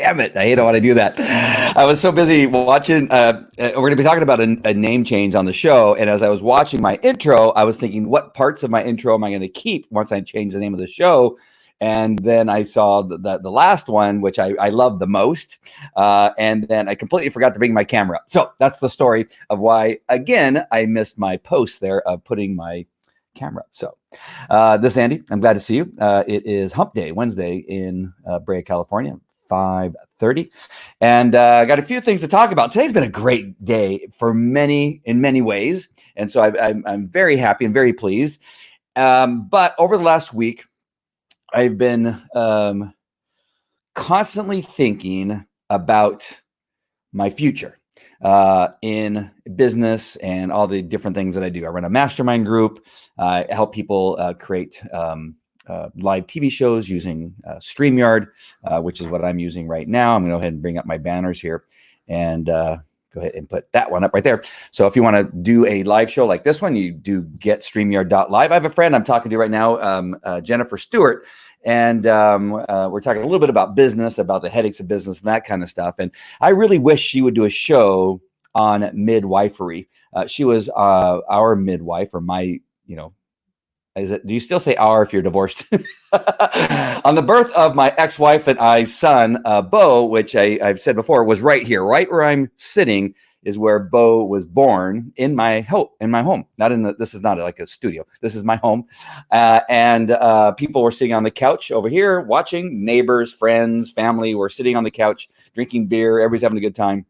Damn it. I hate it when I do that. I was so busy watching. We're going to be talking about a name change on the show. And as I was watching my intro, I was thinking, what parts of my intro am I going to keep once I change the name of the show? And then I saw the last one, which I love the most. And then I completely forgot to bring my camera up. So that's the story of why, again, I missed my post there of putting my camera up. So this is Andy. I'm glad to see you. It is Hump Day, Wednesday in Brea, California, 5:30. And I got a few things to talk about. Today's been a great day in many ways. And so I'm very happy and very pleased. But over the last week, I've been constantly thinking about my future in business and all the different things that I do. I run a mastermind group. I help people create live TV shows using StreamYard, which is what I'm using right now. I'm going to go ahead and bring up my banners here and go ahead and put that one up right there. So if you want to do a live show like this one, you do get StreamYard.live. I have a friend I'm talking to right now, Jennifer Stewart, and we're talking a little bit about business, about the headaches of business and that kind of stuff. And I really wish she would do a show on midwifery. She was our midwife, or my, do you still say our if you're divorced? On the birth of my ex-wife and I's son, Bo, which I've said before, was right here, right where I'm sitting, is where Bo was born in my home. This is not like a studio. This is my home. And people were sitting on the couch over here watching. Neighbors, friends, family were sitting on the couch, drinking beer. Everybody's having a good time.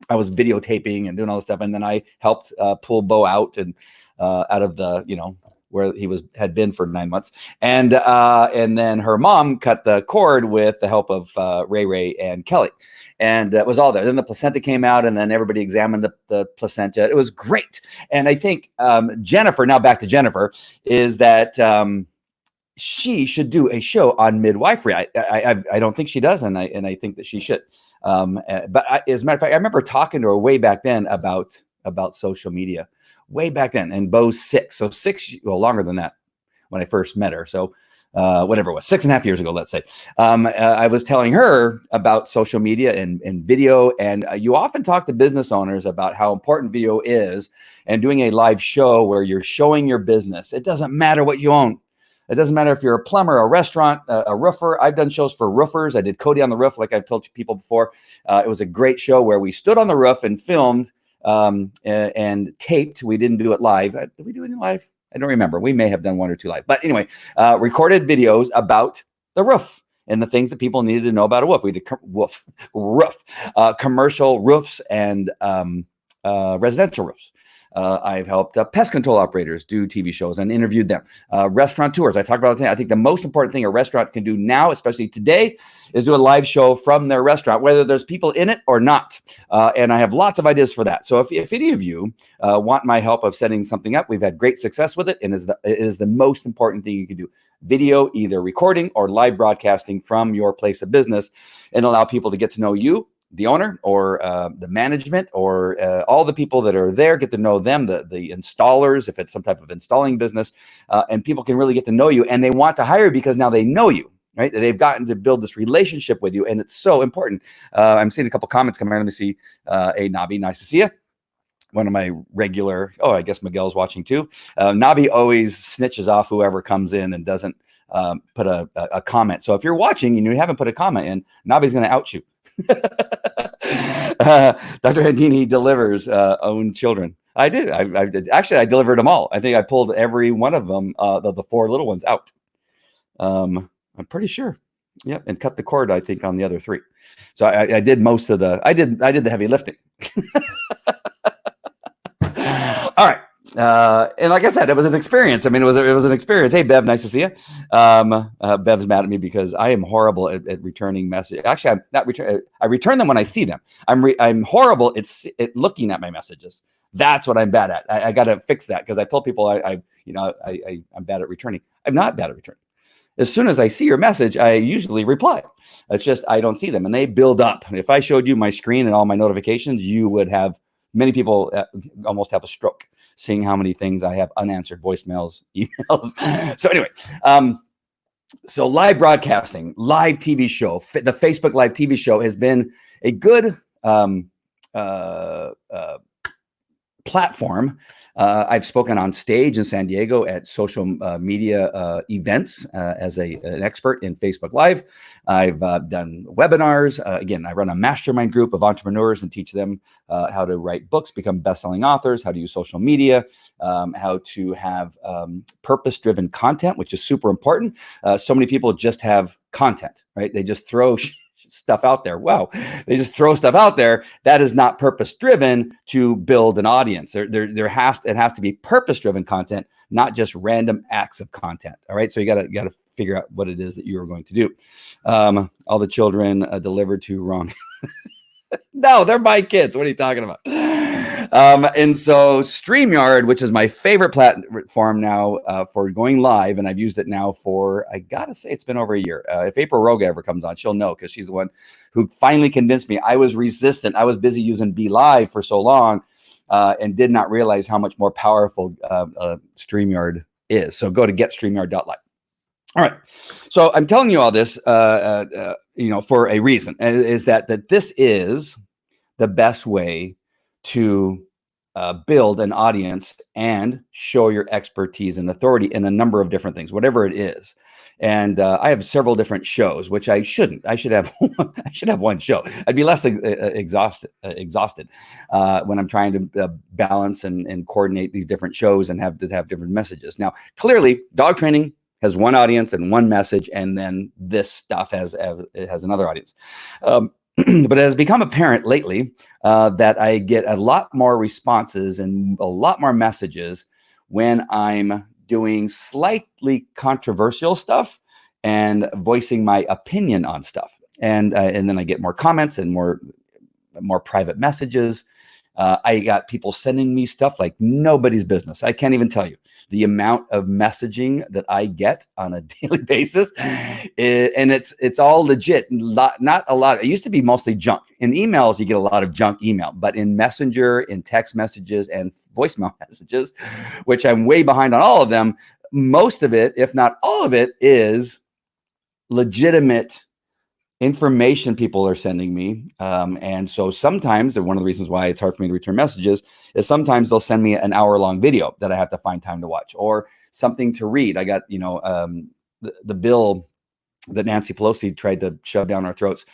I was videotaping and doing all this stuff. And then I helped pull Bo out and out of the, where he had been for 9 months. And then her mom cut the cord with the help of Ray and Kelly. And it was all there. Then the placenta came out, and then everybody examined the placenta. It was great. And I think Jennifer, now back to Jennifer, is that she should do a show on midwifery. I don't think she does, and I think that she should. But as a matter of fact, I remember talking to her way back then about social media. Way back then, and Bo's 6, so longer than that when I first met her. So whatever it was, 6.5 years ago, let's say. I was telling her about social media and video, and you often talk to business owners about how important video is, and doing a live show where you're showing your business. It doesn't matter what you own. It doesn't matter if you're a plumber, a restaurant, a roofer. I've done shows for roofers. I did Cody on the Roof, like I've told you people before. It was a great show where we stood on the roof and filmed and taped. We didn't do it live. Did we do it live? I don't remember. We may have done 1 or 2 live. But anyway, recorded videos about the roof and the things that people needed to know about a roof. We did commercial roofs and residential roofs. I've helped pest control operators do TV shows and interviewed them. Restaurateurs, I talked about that. I think the most important thing a restaurant can do now, especially today, is do a live show from their restaurant, whether there's people in it or not. And I have lots of ideas for that. So if any of you want my help of setting something up, we've had great success with it. And it is the most important thing you can do. Video, either recording or live broadcasting from your place of business, and allow people to get to know you, the owner, or the management, or all the people that are there, get to know them, the installers, if it's some type of installing business, and people can really get to know you, and they want to hire you because now they know you, right? They've gotten to build this relationship with you, and it's so important. I'm seeing a couple comments come here. Let me see. Nabi, nice to see you. One of my regular, I guess Miguel's watching too. Nabi always snitches off whoever comes in and doesn't put a comment. So if you're watching and you haven't put a comment in, Nabi's going to out you. Dr. Handini delivers own children. I did. I did. Actually, I delivered them all. I think I pulled every one of them, the 4 little ones out. I'm pretty sure. Yep, and cut the cord, I think, on the other 3. So I did most of I did the heavy lifting. All right. And like I said, it was an experience. I mean, it was an experience. Hey, Bev, nice to see you. Bev's mad at me because I am horrible at returning messages. Actually, I'm not return. I return them when I see them. I'm horrible at looking at my messages. That's what I'm bad at. I got to fix that, because I told people I'm bad at returning. I'm not bad at returning. As soon as I see your message, I usually reply. It's just I don't see them, and they build up. If I showed you my screen and all my notifications, you would have, many people almost have a stroke seeing how many things I have unanswered, voicemails, emails. So anyway, So live broadcasting, live TV show, the Facebook Live TV show has been a good platform. I've spoken on stage in San Diego at social media events as an expert in Facebook Live. I've done webinars. Again, I run a mastermind group of entrepreneurs and teach them how to write books, become best-selling authors, how to use social media, how to have purpose-driven content, which is super important. So many people just have content, right? They just throw stuff out there. Wow. They just throw stuff out there. That is not purpose driven to build an audience. It has to be purpose driven content, not just random acts of content. All right. So you got to figure out what it is that you are going to do. All the children delivered to wrong. No, they're my kids. What are you talking about? And so StreamYard, which is my favorite platform now for going live, and I've used it now for, I gotta say, it's been over a year. If April Roga ever comes on, she'll know because she's the one who finally convinced me. I was resistant. I was busy using BeLive for so long and did not realize how much more powerful StreamYard is. So go to getstreamyard.live. All right. So I'm telling you all this, for a reason, is that this is the best way to build an audience and show your expertise and authority in a number of different things, whatever it is. And I have several different shows, which I shouldn't. I should have. I should have one show. I'd be less exhausted when I'm trying to balance and coordinate these different shows and have different messages. Now, clearly, dog training has one audience and one message, and then this stuff has another audience. But it has become apparent lately that I get a lot more responses and a lot more messages when I'm doing slightly controversial stuff and voicing my opinion on stuff. And then I get more comments and more private messages. I got people sending me stuff like nobody's business. I can't even tell you the amount of messaging that I get on a daily basis. And it's all legit, not a lot. It used to be mostly junk. In emails, you get a lot of junk email, but in Messenger, in text messages and voicemail messages, which I'm way behind on all of them, most of it, if not all of it, is legitimate information people are sending me. And so sometimes, and one of the reasons why it's hard for me to return messages is sometimes they'll send me an hour-long video that I have to find time to watch, or something to read. I got, the bill that Nancy Pelosi tried to shove down our throats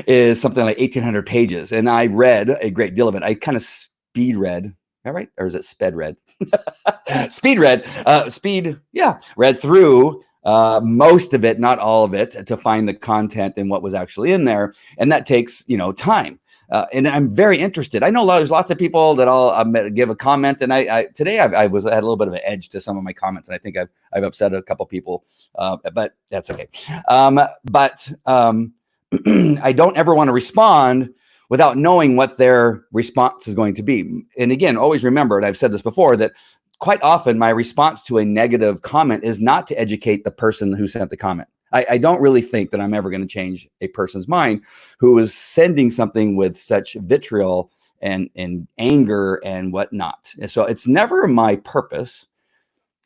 is something like 1,800 pages. And I read a great deal of it. I kind of speed read. All right. Or is it sped read? Read through most of it, not all of it, to find the content and what was actually in there. And that takes, time. And I'm very interested. I know there's lots of people that I'll give a comment. And today I had a little bit of an edge to some of my comments. And I think I've upset a couple people, but that's okay. I don't ever want to respond without knowing what their response is going to be. And again, always remember, and I've said this before, that quite often my response to a negative comment is not to educate the person who sent the comment. I don't really think that I'm ever going to change a person's mind who is sending something with such vitriol and anger and whatnot. And so it's never my purpose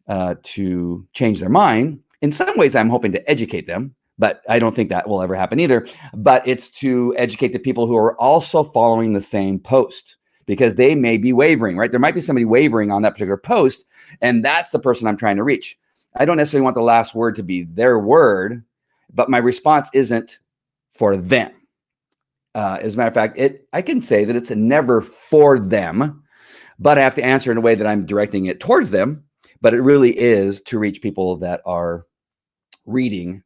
to change their mind. In some ways, I'm hoping to educate them, but I don't think that will ever happen either. But it's to educate the people who are also following the same post, because they may be wavering, right? There might be somebody wavering on that particular post, and that's the person I'm trying to reach. I don't necessarily want the last word to be their word, but my response isn't for them. As a matter of fact, I can say that it's never for them, but I have to answer in a way that I'm directing it towards them. But it really is to reach people that are reading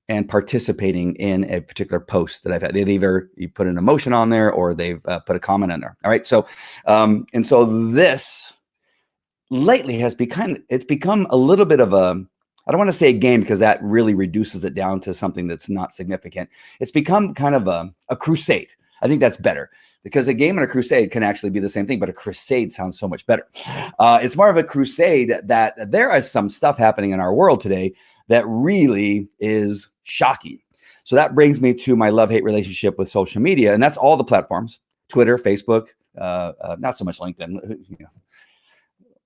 and participating in a particular post that I've had. They've either you put an emotion on there or they've put a comment in there. All right. So, and so this lately has become a little bit of I don't want to say a game, because that really reduces it down to something that's not significant. It's become kind of a crusade. I think that's better, because a game and a crusade can actually be the same thing, but a crusade sounds so much better. It's more of a crusade that there is some stuff happening in our world today that really is shocking. So that brings me to my love-hate relationship with social media, and that's all the platforms: Twitter, Facebook, not so much LinkedIn.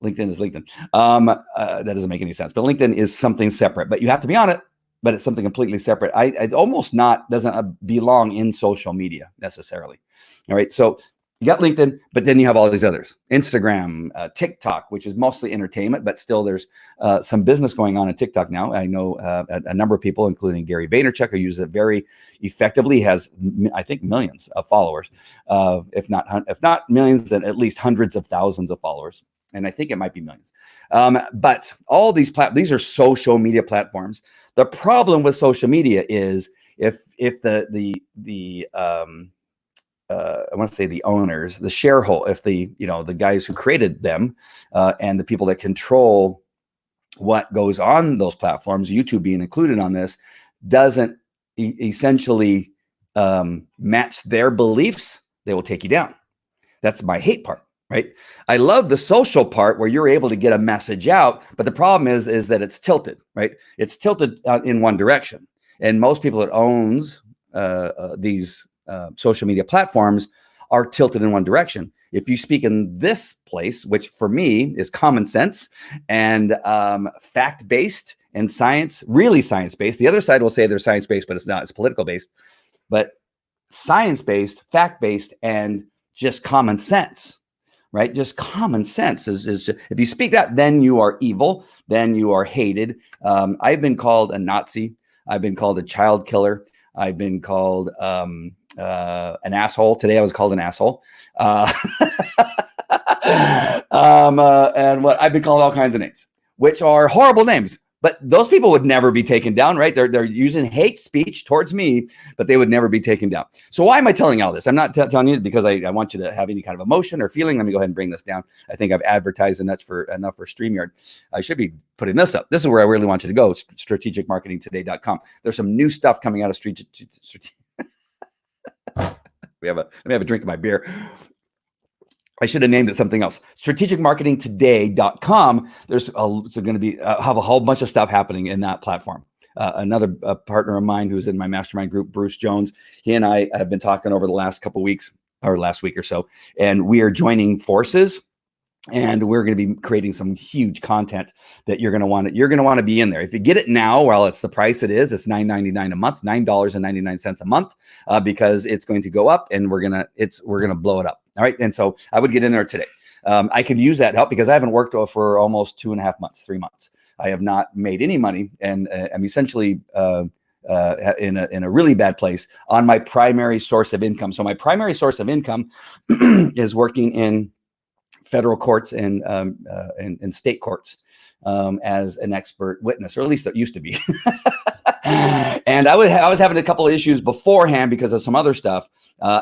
LinkedIn is LinkedIn. That doesn't make any sense, but LinkedIn is something separate, but you have to be on it, but it's something completely separate. It almost doesn't belong in social media necessarily. All right. So you got LinkedIn, but then you have all these others, Instagram, TikTok, which is mostly entertainment, but still there's some business going on in TikTok now. I know a number of people, including Gary Vaynerchuk, who uses it very effectively. He has, I think, millions of followers, if not millions, then at least hundreds of thousands of followers. And I think it might be millions. But all these are social media platforms. The problem with social media is if I want to say the owners, the shareholder, if the guys who created them and the people that control what goes on those platforms, YouTube being included on this, doesn't essentially match their beliefs, they will take you down. That's my hate part, right? I love the social part where you're able to get a message out, but the problem is that it's tilted, right? It's tilted in one direction, and most people that owns these social media platforms are tilted in one direction. If you speak in this place, which for me is common sense and fact-based and really science-based. The other side will say they're science-based, but it's not. It's political-based. But science-based, fact-based, and just common sense, right? Just common sense is just, if you speak that, then you are evil. Then you are hated. I've been called a Nazi. I've been called a child killer. I've been called an asshole. Today I was called an asshole. And what I've been called all kinds of names, which are horrible names, but those people would never be taken down, right? They're using hate speech towards me, but they would never be taken down. So why am I telling you all this? I'm not telling you because I want you to have any kind of emotion or feeling. Let me go ahead and bring this down. I think I've advertised enough for StreamYard. I should be putting this up. This is where I really want you to go. strategicmarketingtoday.com. There's some new stuff coming out of strategic. Let me have a drink of my beer. I should have named it something else. strategicmarketingtoday.com. There's going to be have a whole bunch of stuff happening in that platform. Another partner of mine who's in my mastermind group, Bruce Jones, he and I have been talking over the last couple of weeks, or last week or so, and we are joining forces. And we're going to be creating some huge content that you're going to want to be in there. If you get it now, well, it's the price it is. It's $9.99 a month, $9.99 a month, because it's going to go up, and we're gonna blow it up. All right, and so I would get in there today. I could use that help because I haven't worked for almost 2.5 months, 3 months. I have not made any money, and I'm essentially in a really bad place on my primary source of income. So my primary source of income is working in federal courts and state courts as an expert witness, or at least it used to be. And I was having a couple of issues beforehand because of some other stuff,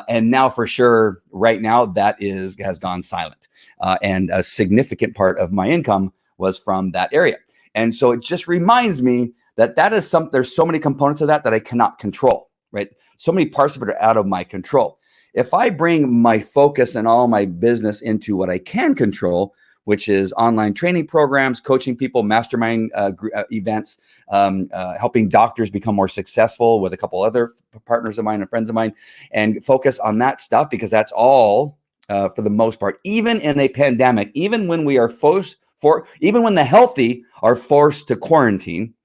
and now for sure, right now that has gone silent, and a significant part of my income was from that area. And so it just reminds me that there's so many components of that I cannot control, right? So many parts of it are out of my control. If I bring my focus and all my business into what I can control, which is online training programs, coaching people, mastermind events, helping doctors become more successful with a couple other partners of mine and friends of mine, and focus on that stuff, because that's all, for the most part, even in a pandemic, even when we are even when the healthy are forced to quarantine,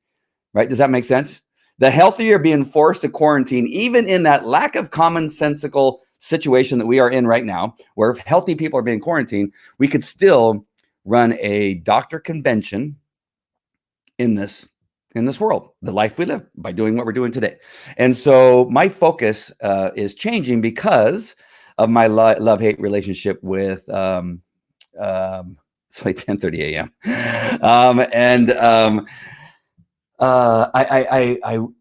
right? Does that make sense? The healthy are being forced to quarantine, even in that lack of commonsensical situation that we are in right now, where if healthy people are being quarantined, we could still run a doctor convention in this world, the life we live, by doing what we're doing today. And so my focus is changing because of my love-hate relationship with it's like 10:30 a.m.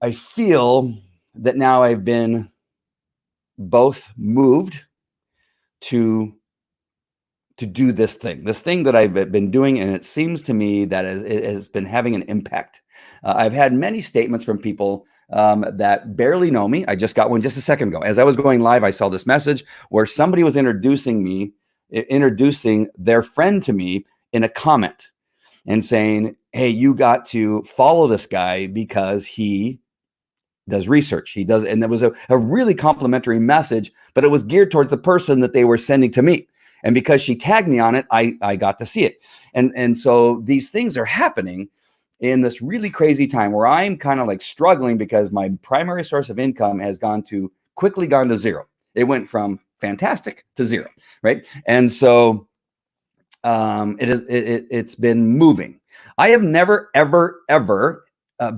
I feel that now I've been both moved to do this thing that I've been doing, and it seems to me that it has been having an impact. I've had many statements from people that barely know me. I just got one just a second ago. As I was going live, I saw this message where somebody was introducing their friend to me in a comment and saying, hey, you got to follow this guy because he does research. He does. And there was a really complimentary message, but it was geared towards the person that they were sending to me. And because she tagged me on it, I got to see it. And so these things are happening in this really crazy time where I'm kind of like struggling because my primary source of income has quickly gone to zero. It went from fantastic to zero, right? And so it's been moving. I have never, ever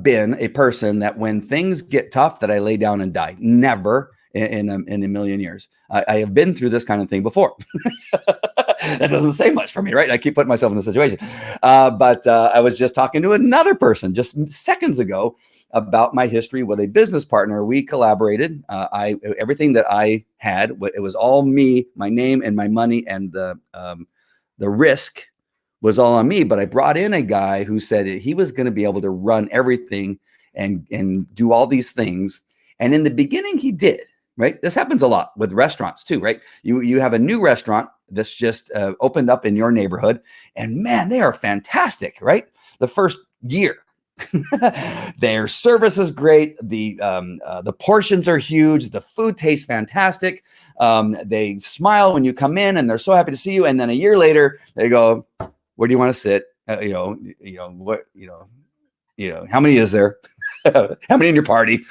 been a person that when things get tough that I lay down and die. Never in a million years. I have been through this kind of thing before. That doesn't say much for me, right? I keep putting myself in the situation. But I was just talking to another person just seconds ago about my history with a business partner. We collaborated. Everything that I had, it was all me, my name and my money, and the risk was all on me. But I brought in a guy who said he was going to be able to run everything and do all these things. And in the beginning, he did. Right. This happens a lot with restaurants too, right? You have a new restaurant that's just opened up in your neighborhood, and man, they are fantastic, right? The first year, their service is great. The portions are huge. The food tastes fantastic. They smile when you come in, and they're so happy to see you. And then a year later, they go, "Where do you want to sit? How many is there? How many in your party?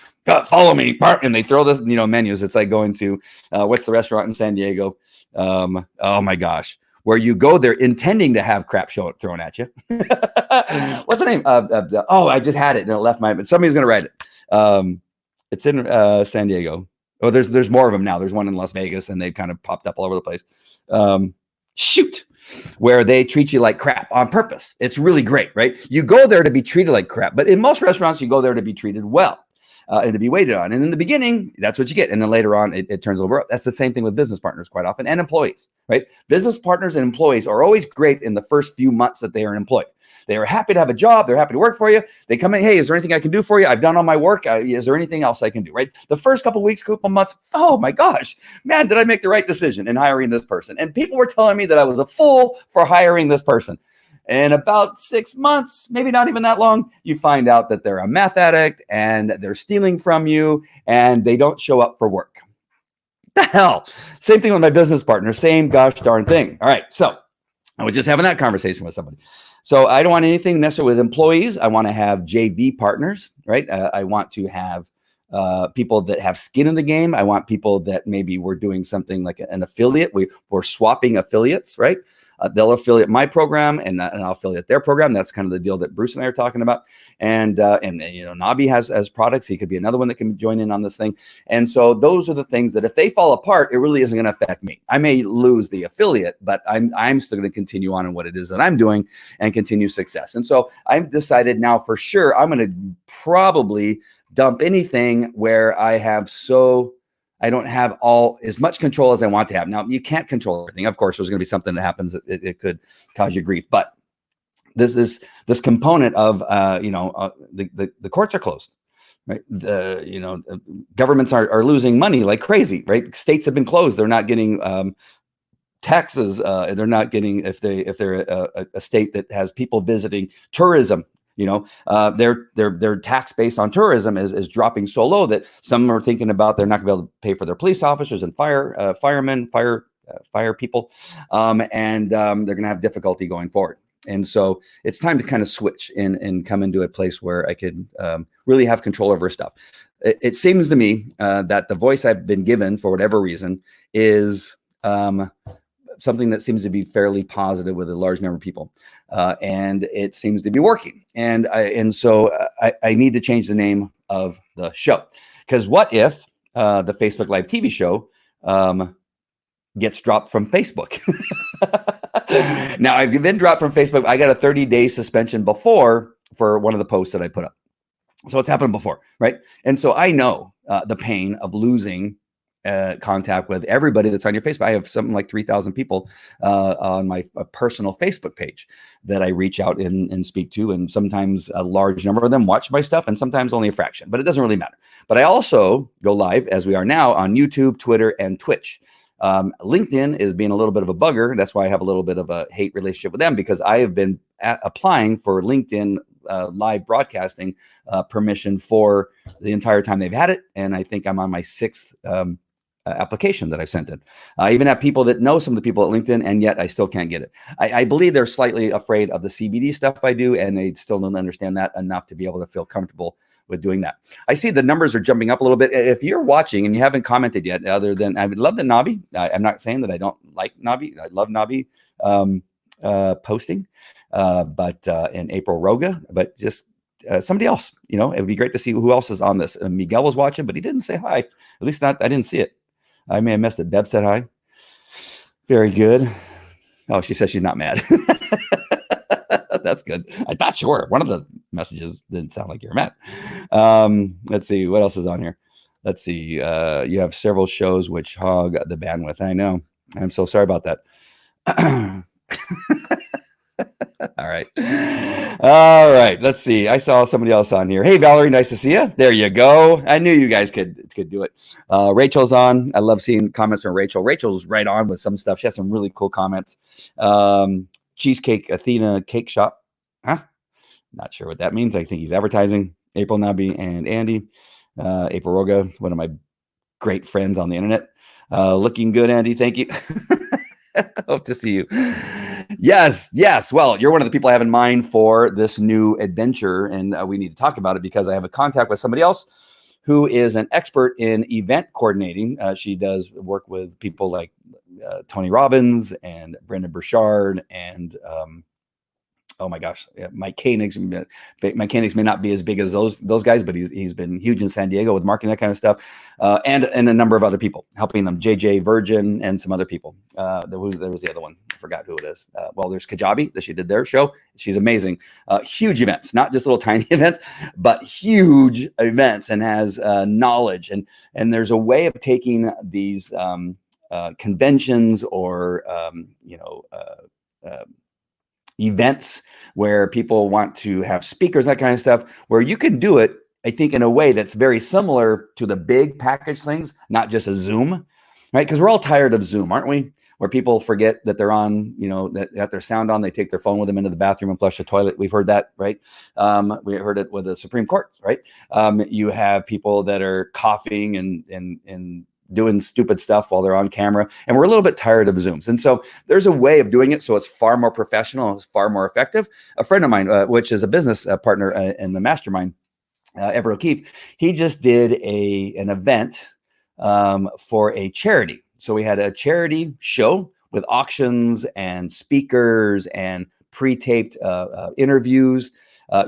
Follow me." And they throw this, menus. It's like going to what's the restaurant in San Diego? Oh my gosh, where you go there intending to have crap thrown at you. What's the name? I just had it and it left but somebody's gonna write it. It's in San Diego. Oh, there's more of them now. There's one in Las Vegas, and they've kind of popped up all over the place. Where they treat you like crap on purpose. It's really great, right? You go there to be treated like crap, but in most restaurants, you go there to be treated well. And to be waited on. And in the beginning, that's what you get. And then later on, it turns over. That's the same thing with business partners quite often, and employees, right? Business partners and employees are always great in the first few months that they are employed. They are happy to have a job. They're happy to work for you. They come in, hey, is there anything I can do for you? I've done all my work. Is there anything else I can do, right? The first couple of weeks, couple of months, oh my gosh, man, did I make the right decision in hiring this person? And people were telling me that I was a fool for hiring this person. And about 6 months, maybe not even that long, you find out that they're a meth addict and they're stealing from you and they don't show up for work. The hell? Same thing with my business partner. Same gosh darn thing. All right. So I was just having that conversation with somebody. So I don't want anything necessarily with employees. I want to have JV partners, right? I want to have people that have skin in the game. I want people that maybe we're doing something like an affiliate. We're swapping affiliates, right? They'll affiliate my program and I'll affiliate their program. That's kind of the deal that Bruce and I are talking about. And Nabi has products. He could be another one that can join in on this thing. And so those are the things that if they fall apart, it really isn't going to affect me. I may lose the affiliate, but I'm still going to continue on in what it is that I'm doing and continue success. And so I've decided now for sure, I'm going to probably dump anything where I don't have as much control as I want to have. Now, you can't control everything. Of course, there's going to be something that happens that it could cause you grief. But this component of the courts are closed, right? Governments are losing money like crazy, right? States have been closed. They're not getting taxes. They're not getting if they're a state that has people visiting. Tourism. Their tax base on tourism is dropping so low that some are thinking about they're not going to be able to pay for their police officers and firemen, fire people, and they're going to have difficulty going forward. And so it's time to kind of switch and come into a place where I could really have control over stuff. It seems to me that the voice I've been given for whatever reason is something that seems to be fairly positive with a large number of people. And it seems to be working. And so I need to change the name of the show. Because what if the Facebook Live TV show gets dropped from Facebook? Now, I've been dropped from Facebook. I got a 30-day suspension before for one of the posts that I put up. So it's happened before, right? And so I know the pain of losing contact with everybody that's on your Facebook. I have something like 3,000 people on my personal Facebook page that I reach out and speak to. And sometimes a large number of them watch my stuff and sometimes only a fraction, but it doesn't really matter. But I also go live, as we are now, on YouTube, Twitter, and Twitch. LinkedIn is being a little bit of a bugger. That's why I have a little bit of a hate relationship with them, because I have been applying for LinkedIn live broadcasting permission for the entire time they've had it. And I think I'm on my sixth application that I've sent in. I even have people that know some of the people at LinkedIn, and yet I still can't get it. I believe they're slightly afraid of the CBD stuff I do, and they still don't understand that enough to be able to feel comfortable with doing that. I see the numbers are jumping up a little bit. If you're watching and you haven't commented yet, other than I would love the Nabi. I'm not saying that I don't like Nabi. I love Nabi posting, but and April Roga, but just somebody else. You know, it would be great to see who else is on this. Miguel was watching, but he didn't say hi. At least not. I didn't see it. I may have missed it. Bev said hi. Very good. Oh, she says she's not mad. That's good. I thought you were. One of the messages didn't sound like you're mad. Let's see. What else is on here? Let's see. You have several shows which hog the bandwidth. I know. I'm so sorry about that. All right. All right. Let's see. I saw somebody else on here. Hey, Valerie, nice to see you. There you go. I knew you guys could do it. Rachel's on. I love seeing comments from Rachel. Rachel's right on with some stuff. She has some really cool comments. Cheesecake Athena Cake Shop. Huh? Not sure what that means. I think he's advertising. April Nabi and Andy. April Roga, one of my great friends on the internet. Looking good, Andy. Thank you. Hope to see you. Yes. Well, you're one of the people I have in mind for this new adventure, and we need to talk about it because I have a contact with somebody else who is an expert in event coordinating. She does work with people like Tony Robbins and Brendan Burchard and oh my gosh, Mike Koenigs. Mike Koenigs may not be as big as those guys, but he's been huge in San Diego with marketing, that kind of stuff, and a number of other people helping them. JJ Virgin and some other people. There was the other one. I forgot who it is. Well, there's Kajabi that she did their show. She's amazing. Huge events, not just little tiny events, but huge events, and has knowledge. And there's a way of taking these conventions or events where people want to have speakers, that kind of stuff, where you can do it, I think, in a way that's very similar to the big package things, not just a Zoom, right? Because we're all tired of Zoom, aren't we? Where people forget that they're on, that got their sound on, they take their phone with them into the bathroom and flush the toilet. We've heard that, right? We heard it with the Supreme Court, right? You have people that are coughing and doing stupid stuff while they're on camera. And we're a little bit tired of Zooms. And so there's a way of doing it so it's far more professional, it's far more effective. A friend of mine, which is a business partner in the mastermind, Everett O'Keefe, he just did an event for a charity. So we had a charity show with auctions and speakers and pre-taped interviews.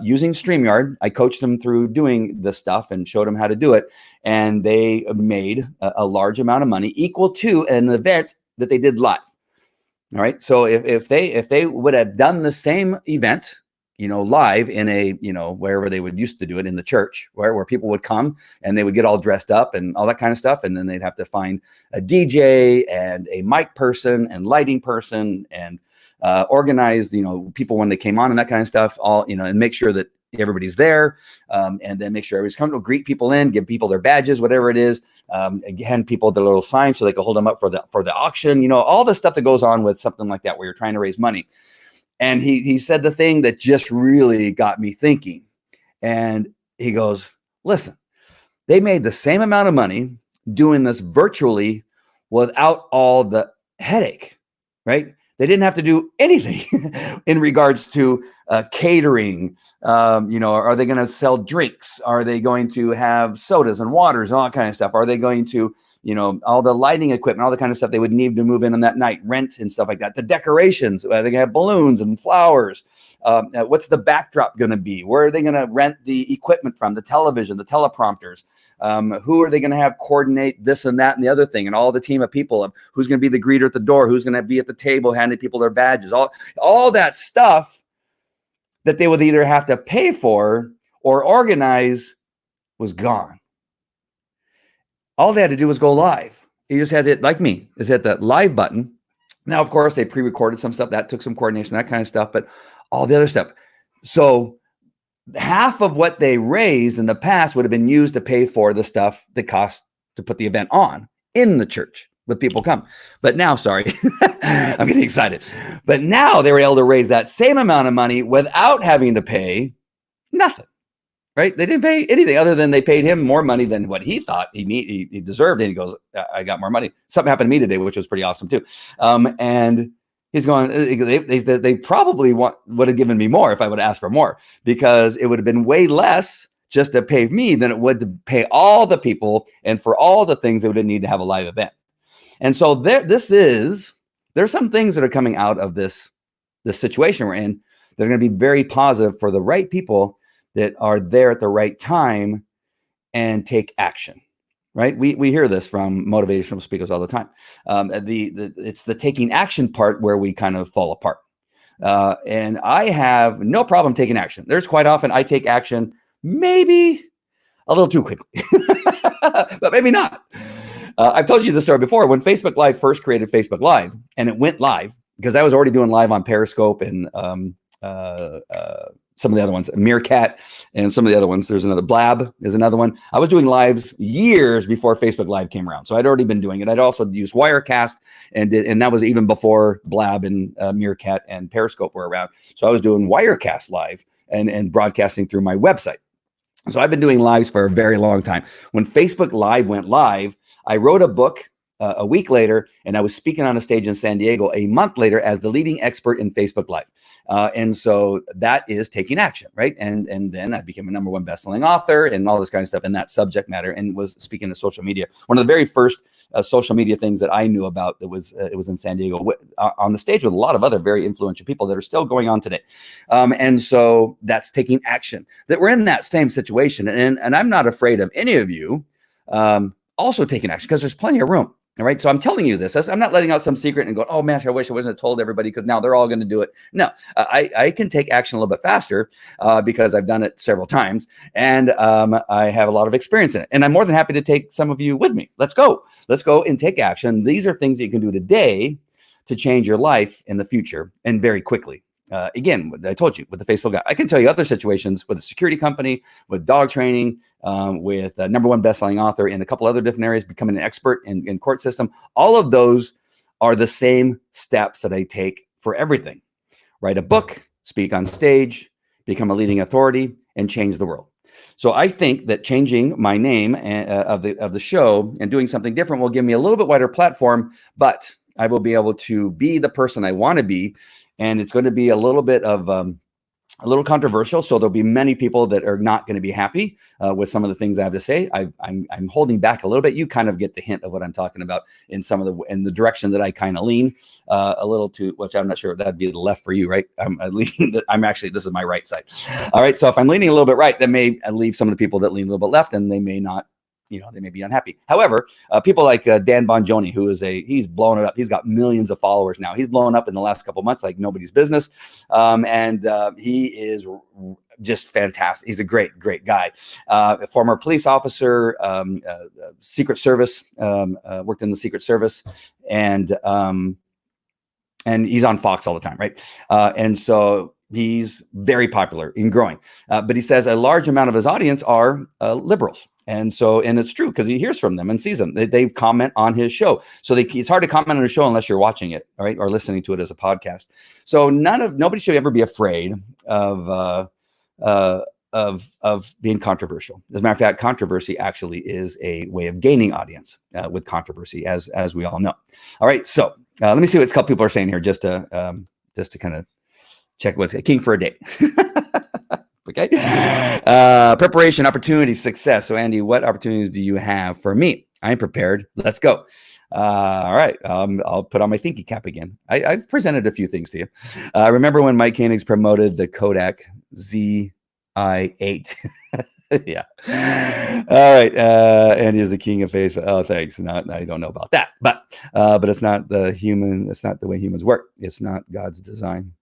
Using StreamYard, I coached them through doing this stuff and showed them how to do it. And they made a large amount of money equal to an event that they did live. All right. So if they would have done the same event, live in a, wherever they would used to do it in the church, where people would come and they would get all dressed up and all that kind of stuff. And then they'd have to find a DJ and a mic person and lighting person and organized, people when they came on and that kind of stuff, all, and make sure that everybody's there, and then make sure everybody's comfortable, greet people in, give people their badges, whatever it is, hand people their little signs so they can hold them up for the auction, all the stuff that goes on with something like that where you're trying to raise money. And he said the thing that just really got me thinking, and he goes, listen, they made the same amount of money doing this virtually without all the headache, right? They didn't have to do anything in regards to catering. Are they going to sell drinks? Are they going to have sodas and waters and all that kind of stuff? Are they going to, all the lighting equipment, all the kind of stuff they would need to move in on that night, rent and stuff like that. The decorations, are they going to have balloons and flowers? What's the backdrop going to be? Where are they going to rent the equipment from? The television, the teleprompters. Who are they going to have coordinate this and that and the other thing, and all the team of people of who's going to be the greeter at the door, who's going to be at the table handing people their badges, all that stuff that they would either have to pay for or organize was gone. All they had to do was go live. You just had it, like me, is hit that live button. Now, of course, they pre-recorded some stuff that took some coordination, that kind of stuff, but all the other stuff. So half of what they raised in the past would have been used to pay for the stuff that cost to put the event on in the church with people come. But now, sorry, I'm getting excited. But now they were able to raise that same amount of money without having to pay nothing. right? They didn't pay anything other than they paid him more money than what he thought he deserved. And he goes, I got more money. Something happened to me today, which was pretty awesome too. And he's going, they probably would have given me more if I would have asked for more, because it would have been way less just to pay me than it would to pay all the people and for all the things they would need to have a live event. And so there's some things that are coming out of this situation we're in. They're going to be very positive for the right people that are there at the right time and take action. Right? We hear this from motivational speakers all the time. It's the taking action part where we kind of fall apart. And I have no problem taking action. There's quite often I take action, maybe a little too quickly, but maybe not. I've told you this story before. When Facebook Live first created Facebook Live, and it went live, because I was already doing live on Periscope and some of the other ones, Meerkat and some of the other ones. There's another, Blab is another one. I was doing lives years before Facebook Live came around. So I'd already been doing it. I'd also used Wirecast and that was even before Blab and Meerkat and Periscope were around. So I was doing Wirecast live and broadcasting through my website. So I've been doing lives for a very long time. When Facebook Live went live, I wrote a book a week later, and I was speaking on a stage in San Diego a month later as the leading expert in Facebook Live. And so that is taking action, right? And then I became a #1 best-selling author and all this kind of stuff in that subject matter, and was speaking to social media. One of the very first social media things that I knew about that was it was in San Diego on the stage with a lot of other very influential people that are still going on today. And so that's taking action. That we're in that same situation, and I'm not afraid of any of you also taking action, because there's plenty of room. All right. So I'm telling you this. I'm not letting out some secret and go, oh, man, I wish I wasn't told everybody, because now they're all going to do it. No, I can take action a little bit faster because I've done it several times, and I have a lot of experience in it. And I'm more than happy to take some of you with me. Let's go. Let's go and take action. These are things that you can do today to change your life in the future, and very quickly. Again, I told you with the Facebook guy, I can tell you other situations with a security company, with dog training, with a #1 best-selling author in a couple other different areas, becoming an expert in court system. All of those are the same steps that I take for everything. Write a book, speak on stage, become a leading authority, and change the world. So I think that changing my name of the show and doing something different will give me a little bit wider platform, but I will be able to be the person I want to be. And it's going to be a little bit of a little controversial. So there'll be many people that are not going to be happy with some of the things I have to say. I'm holding back a little bit. You kind of get the hint of what I'm talking about in the direction that I kind of lean a little to, which I'm not sure if that'd be the left for you, right? This is my right side. All right. So if I'm leaning a little bit right, that may leave some of the people that lean a little bit left, and they may not. They may be unhappy. However, people like Dan Bongiorno, he's blown it up. He's got millions of followers now. He's blown up in the last couple of months like nobody's business. And he is just fantastic. He's a great, great guy. A former police officer, Secret Service, worked in the Secret Service, and he's on Fox all the time, right? And so he's very popular and growing. But he says a large amount of his audience are liberals. And it's true, because he hears from them and sees them. They comment on his show. So it's hard to comment on a show unless you're watching it, right, or listening to it as a podcast. So nobody should ever be afraid of being controversial. As a matter of fact, controversy actually is a way of gaining audience with controversy, as we all know. All right, so let me see what a couple people are saying here, just to kind of check what's King for a date. Okay. Preparation, opportunity, success. So Andy, what opportunities do you have for me? I'm prepared. Let's go. All right. I'll put on my thinking cap again. I've presented a few things to you. Remember when Mike Koenigs promoted the Kodak ZI-8? Yeah. All right. Andy is the king of Facebook. Oh, thanks. No, I don't know about that, but it's not it's not the way humans work. It's not God's design.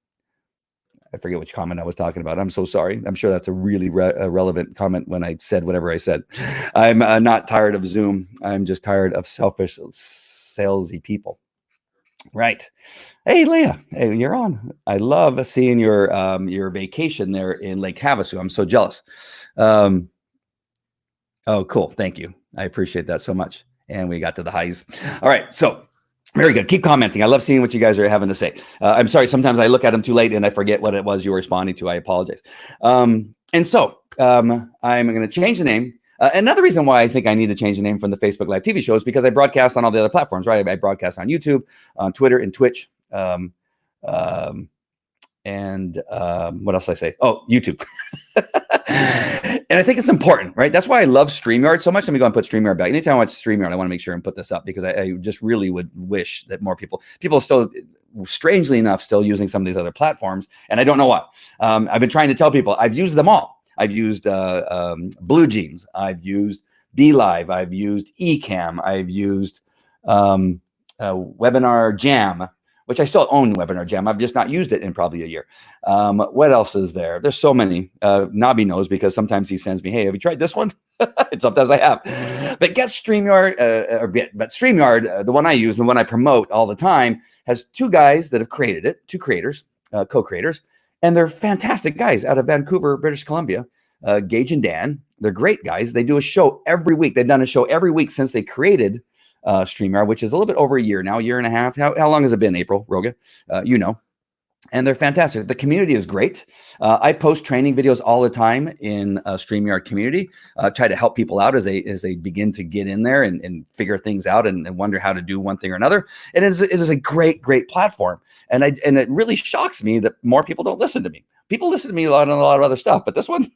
I forget which comment I was talking about. I'm so sorry. I'm sure that's a really relevant comment when I said whatever I said. I'm not tired of Zoom. I'm just tired of selfish, salesy people. Right. Hey, Leah. Hey, you're on. I love seeing your vacation there in Lake Havasu. I'm so jealous. Oh, cool. Thank you. I appreciate that so much. And we got to the highs. All right. So very good. Keep commenting. I love seeing what you guys are having to say. I'm sorry. Sometimes I look at them too late and I forget what it was you were responding to. I apologize. And so I'm going to change the name. Another reason why I think I need to change the name from the Facebook Live TV show is because I broadcast on all the other platforms, right? I broadcast on YouTube, on Twitter, and Twitch. And what else did I say? Oh, YouTube. And I think it's important, right? That's why I love StreamYard so much. Let me go and put StreamYard back. Anytime I watch StreamYard, I want to make sure and put this up because I just really would wish that more people still, strangely enough, still using some of these other platforms. And I don't know why. I've been trying to tell people I've used them all. I've used Blue Jeans. I've used BeLive. I've used Ecamm. I've used Webinar Jam, which I still own Webinar Jam. I've just not used it in probably a year. What else is there? There's so many. Nobby knows because sometimes he sends me, hey, have you tried this one? And sometimes I have. But get StreamYard, but StreamYard, the one I use, the one I promote all the time, has two guys that have created it, two creators, co-creators, and they're fantastic guys out of Vancouver, British Columbia, Gage and Dan. They're great guys. They do a show every week. They've done a show every week since they created StreamYard, which is a little bit over a year now, a year and a half. How long has it been, April Roga? You know. And they're fantastic. The community is great. I post training videos all the time in StreamYard community. Try to help people out as they begin to get in there and figure things out and wonder how to do one thing or another. And it is a great platform. And it really shocks me that more people don't listen to me. People listen to me a lot on a lot of other stuff, but this one,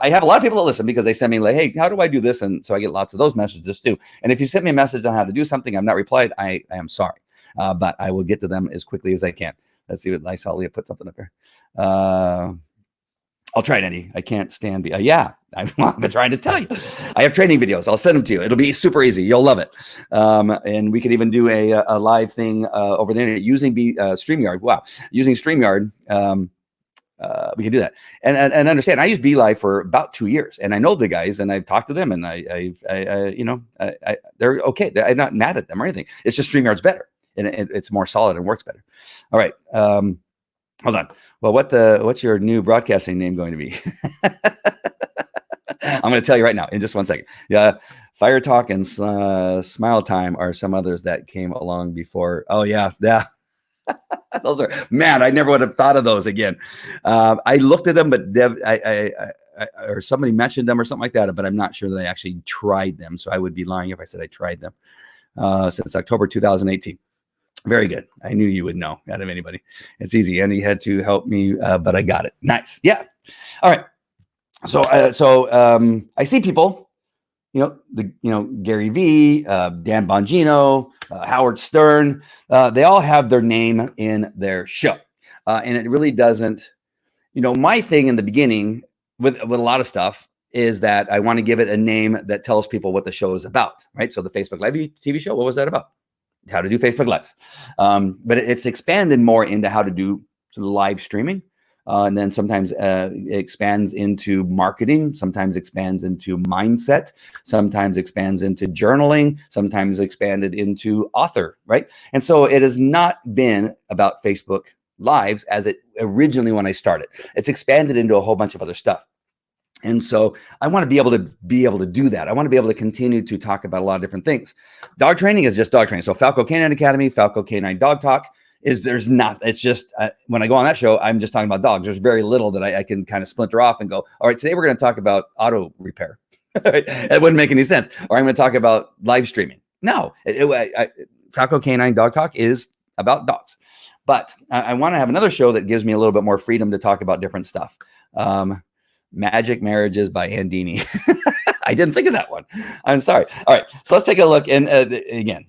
I have a lot of people that listen because they send me like, hey, how do I do this? And so I get lots of those messages too. And if you send me a message on how to do something, I've not replied, I am sorry, but I will get to them as quickly as I can. Let's see what nice Leah put something up there. I'll try it, Andy. I can't stand. Yeah, I've been trying to tell you. I have training videos. I'll send them to you. It'll be super easy. You'll love it. And we could even do a live thing over the internet using StreamYard. Wow, using StreamYard. We can do that. And understand, I used BeLive for about 2 years, and I know the guys, and I've talked to them, and they're okay. I'm not mad at them or anything. It's just StreamYard's better. And it's more solid and works better. All right. Hold on. Well, what's your new broadcasting name going to be? I'm going to tell you right now in just 1 second. Yeah. Fire Talk and Smile Time are some others that came along before. Oh, yeah. Yeah. Those are, man, I never would have thought of those again. I looked at them, but or somebody mentioned them or something like that, but I'm not sure that I actually tried them. So I would be lying if I said I tried them since October 2018. Very good. I knew you would know out of anybody. It's easy. And he had to help me, but I got it. Nice. Yeah. All right. So I see people, Gary Vee, Dan Bongino, Howard Stern, they all have their name in their show. And it really doesn't, my thing in the beginning with a lot of stuff is that I want to give it a name that tells people what the show is about, right? So the Facebook Live TV show, what was that about? How to do Facebook Lives. But it's expanded more into how to do live streaming. And then sometimes it expands into marketing, sometimes expands into mindset, sometimes expands into journaling, sometimes expanded into author, right? And so it has not been about Facebook Lives as it originally when I started. It's expanded into a whole bunch of other stuff. And so I want to be able to do that. I want to be able to continue to talk about a lot of different things. Dog training is just dog training. So Falco Canine Academy, Falco Canine Dog Talk there's not, it's just, when I go on that show, I'm just talking about dogs. There's very little that I can kind of splinter off and go, all right, today we're going to talk about auto repair. It wouldn't make any sense. Or I'm going to talk about live streaming. No, Falco Canine Dog Talk is about dogs. But I want to have another show that gives me a little bit more freedom to talk about different stuff. Magic Marriages by Andini. I didn't think of that one. I'm sorry. All right. So let's take a look. And again,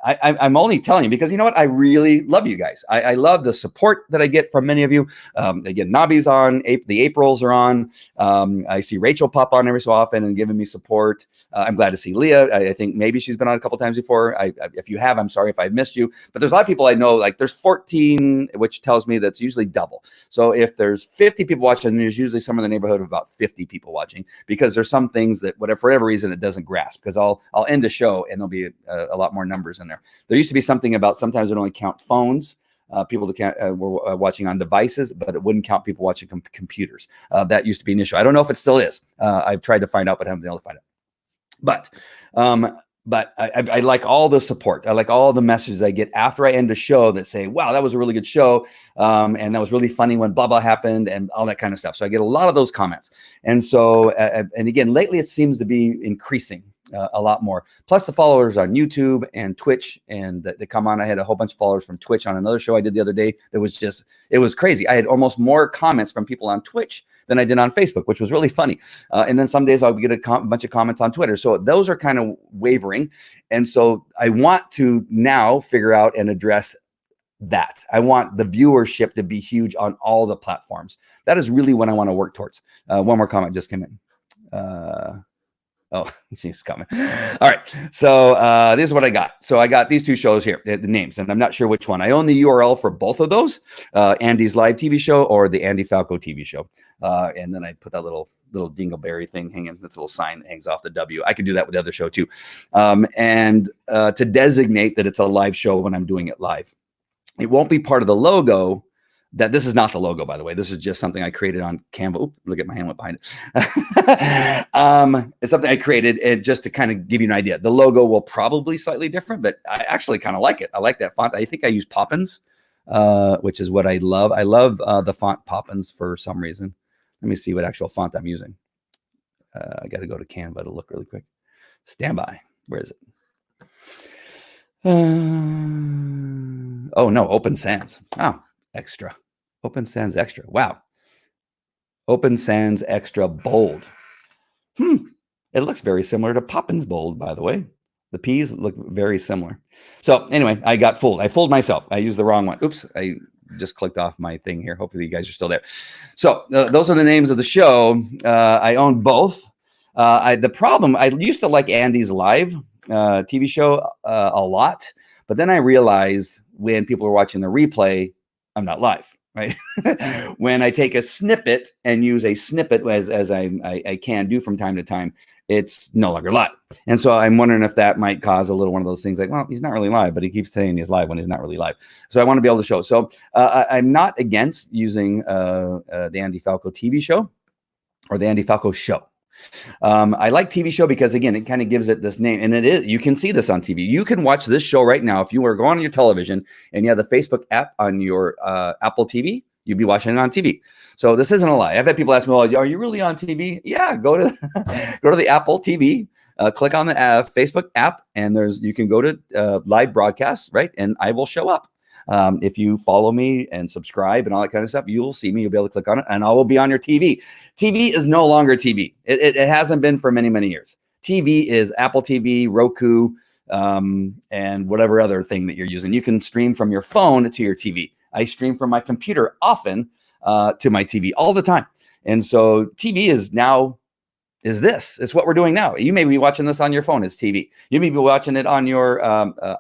I'm only telling you because you know what? I really love you guys. I love the support that I get from many of you. Again, Nobby's on. The Aprils are on. I see Rachel pop on every so often and giving me support. I'm glad to see Leah. I think maybe she's been on a couple times before. If you have, I'm sorry if I've missed you. But there's a lot of people I know, like there's 14, which tells me that's usually double. So if there's 50 people watching, there's usually somewhere in the neighborhood of about 50 people watching because there's some things that for whatever reason, it doesn't grasp because I'll end a show and there'll be a lot more numbers in there. There used to be something about sometimes it only count phones. People that were watching on devices, but it wouldn't count people watching computers. That used to be an issue. I don't know if it still is. I've tried to find out, but haven't been able to find it. But but I like all the support. I like all the messages I get after I end a show that say, wow, that was a really good show. And that was really funny when blah, blah happened and all that kind of stuff. So I get a lot of those comments. And so, and again, lately it seems to be increasing a lot more. Plus the followers on YouTube and Twitch, and they come on. I had a whole bunch of followers from Twitch on another show I did the other day. That was just, it was crazy. I had almost more comments from people on Twitch than I did on Facebook, which was really funny. And then some days I'll get a bunch of comments on Twitter. So those are kind of wavering. And so I want to now figure out and address that. I want the viewership to be huge on all the platforms. That is really what I want to work towards. One more comment just came in. Oh, she's coming. All right. So this is what I got. So I got these two shows here, the names, and I'm not sure which one. I own the URL for both of those, Andy's live TV show or the Andy Falco TV show. And then I put that little dingleberry thing hanging, that's a little sign that hangs off the W. I can do that with the other show too. And to designate that it's a live show when I'm doing it live. It won't be part of the logo. That this is not the logo, by the way. This is just something I created on Canva. Oop, look at my hand went behind it. It's something I created just to kind of give you an idea. The logo will probably be slightly different, but I actually kind of like it. I like that font. I think I use Poppins, which is what I love. I love the font Poppins for some reason. Let me see what actual font I'm using. I got to go to Canva to look really quick. Stand by. Where is it? Oh, no, Open Sans. Oh. Extra. Open Sans Extra. Wow. Open Sans Extra Bold. It looks very similar to Poppins Bold, by the way. The P's look very similar. So anyway, I got fooled. I fooled myself. I used the wrong one. Oops. I just clicked off my thing here. Hopefully you guys are still there. So those are the names of the show. I own both. The problem, I used to like Andy's live TV show a lot, but then I realized when people were watching the replay, I'm not live, right? When I take a snippet and use a snippet as I can do from time to time, it's no longer live. And so I'm wondering if that might cause a little one of those things like, well, he's not really live, but he keeps saying he's live when he's not really live. So I want to be able to show. So I'm not against using the Andy Falco TV show or the Andy Falco show. I like TV show because, again, it kind of gives it this name, and it is, you can see this on TV. You can watch this show right now. If you were going on your television and you have the Facebook app on your Apple TV, you'd be watching it on TV. So this isn't a lie. I've had people ask me, well, are you really on TV? Yeah, go to the Apple TV, click on the Facebook app, and you can go to live broadcast, right? And I will show up. If you follow me and subscribe and all that kind of stuff, you'll see me. You'll be able to click on it, and I will be on your TV. TV is no longer TV. It hasn't been for many, many years. TV is Apple TV, Roku, and whatever other thing that you're using. You can stream from your phone to your TV. I stream from my computer often to my TV all the time. And so TV is now this. It's what we're doing now. You may be watching this on your phone. It's TV. You may be watching it on your